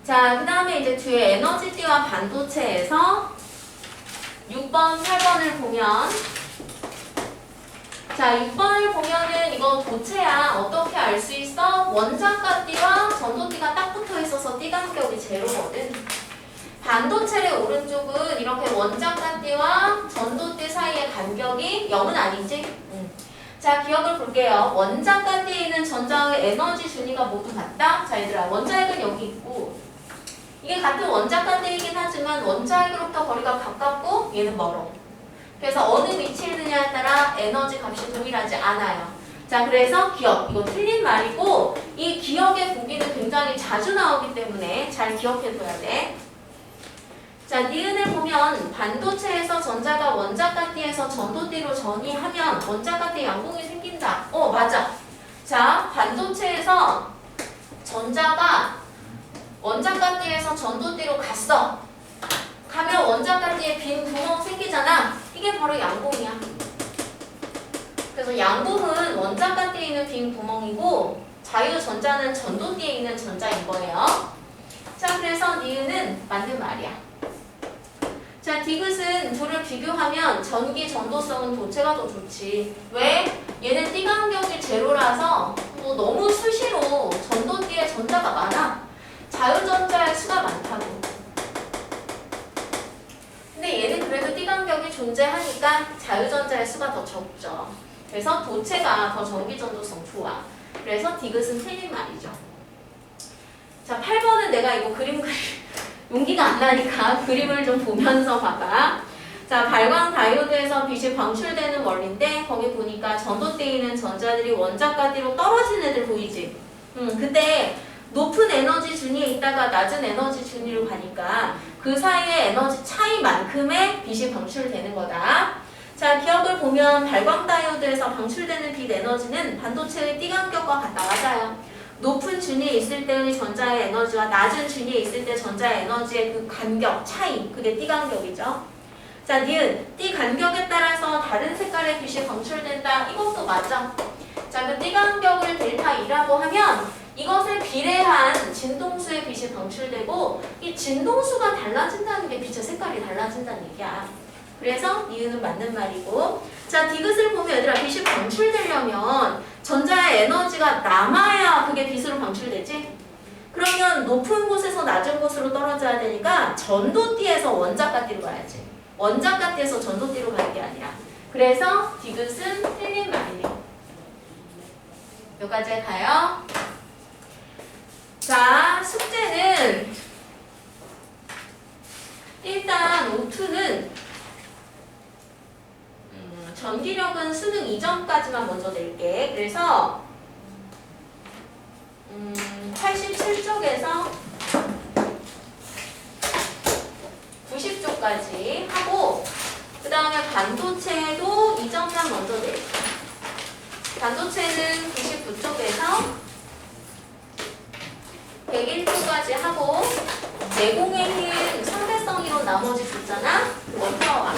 자, 그 다음에 이제 뒤에 에너지띠와 반도체에서 6번, 8번을 보면, 자, 6번을 보면은 이거 도체야. 어떻게 알 수 있어? 원자가 띠와 전도띠가 딱 붙어 있어서 띠 간격이 제로거든. 반도체의 오른쪽은 이렇게 원자가 띠와 전도띠 사이의 간격이 0은 아니지? 자, 기억을 볼게요. 원자가 띠에 있는 전자의 에너지 준위가 모두 같다? 자, 얘들아, 원자핵은 여기 있고 이게 같은 원자간대이긴 하지만 원자핵으로부터 거리가 가깝고 얘는 멀어. 그래서 어느 위치에 있느냐에 따라 에너지 값이 동일하지 않아요. 자, 그래서 기억, 이거 틀린 말이고 이 기억의 보기는 굉장히 자주 나오기 때문에 잘 기억해둬야 돼. 자, 니은을 보면 반도체에서 전자가 원자간띠에서 전도띠로 전이하면 원자간띠 양봉이 생긴다. 맞아. 자, 반도체에서 전자가 원자간띠에서 전도띠로 갔어. 가면 원자간띠에 빈 구멍 생기잖아. 이게 바로 양봉이야. 그래서 양봉은 원자간띠에 있는 빈 구멍이고 자유전자는 전도띠에 있는 전자인 거예요. 자, 그래서 니은은 맞는 말이야. 자, 디귿은 둘을 비교하면 전기 전도성은 도체가 더 좋지. 왜? 얘는 띠 간격이 제로라서 너무 수시로 전도띠에 전자가 많아. 자유전자의 수가 많다고. 근데 얘는 그래도 띠 간격이 존재하니까 자유전자의 수가 더 적죠. 그래서 도체가 더 전기 전도성 좋아. 그래서 디귿은 틀린 말이죠. 자, 8번은 내가 이거 그림 용기가 안 나니까 그림을 좀 보면서 봐봐. 자, 발광 다이오드에서 빛이 방출되는 원리인데 거기 보니까 전도대에 있는 전자들이 원자가 뒤로 떨어진 애들 보이지? 근데 높은 에너지 준위에 있다가 낮은 에너지 준위로 가니까 그 사이의 에너지 차이만큼의 빛이 방출되는 거다. 자, 기억을 보면 발광 다이오드에서 방출되는 빛 에너지는 반도체의 띠간격과 같다. 맞아요. 높은 준위에 있을 때의 전자의 에너지와 낮은 준위에 있을 때 전자의 에너지의 그 간격, 차이, 그게 띠간격이죠. 자, 니은, 띠 간격에 따라서 다른 색깔의 빛이 방출된다. 이것도 맞죠? 자, 그 띠간격을 델타 2라고 하면 이것에 비례한 진동수의 빛이 방출되고 이 진동수가 달라진다는 게 빛의 색깔이 달라진다는 얘기야. 그래서 니은은 맞는 말이고, 자, 디귿을 보면 얘들아 빛이 방출되려면 전자의 에너지가 남아야 그게 빛으로 방출되지? 그러면 높은 곳에서 낮은 곳으로 떨어져야 되니까 전도띠에서 원자가띠로 가야지. 원자가띠에서 전도띠로 가는 게 아니라. 그래서 디귿은 틀린 말이네요. 여기까지 가요. 자, 숙제는 일단 O2는 전기력은 수능 2점까지만 먼저 낼게. 그래서 87쪽에서 90쪽까지 하고 그 다음에 반도체도 2점만 먼저 낼게. 반도체는 99쪽에서 101쪽까지 하고 내공의 힘 상대성 이론 나머지 줬잖아? 그거 풀어와.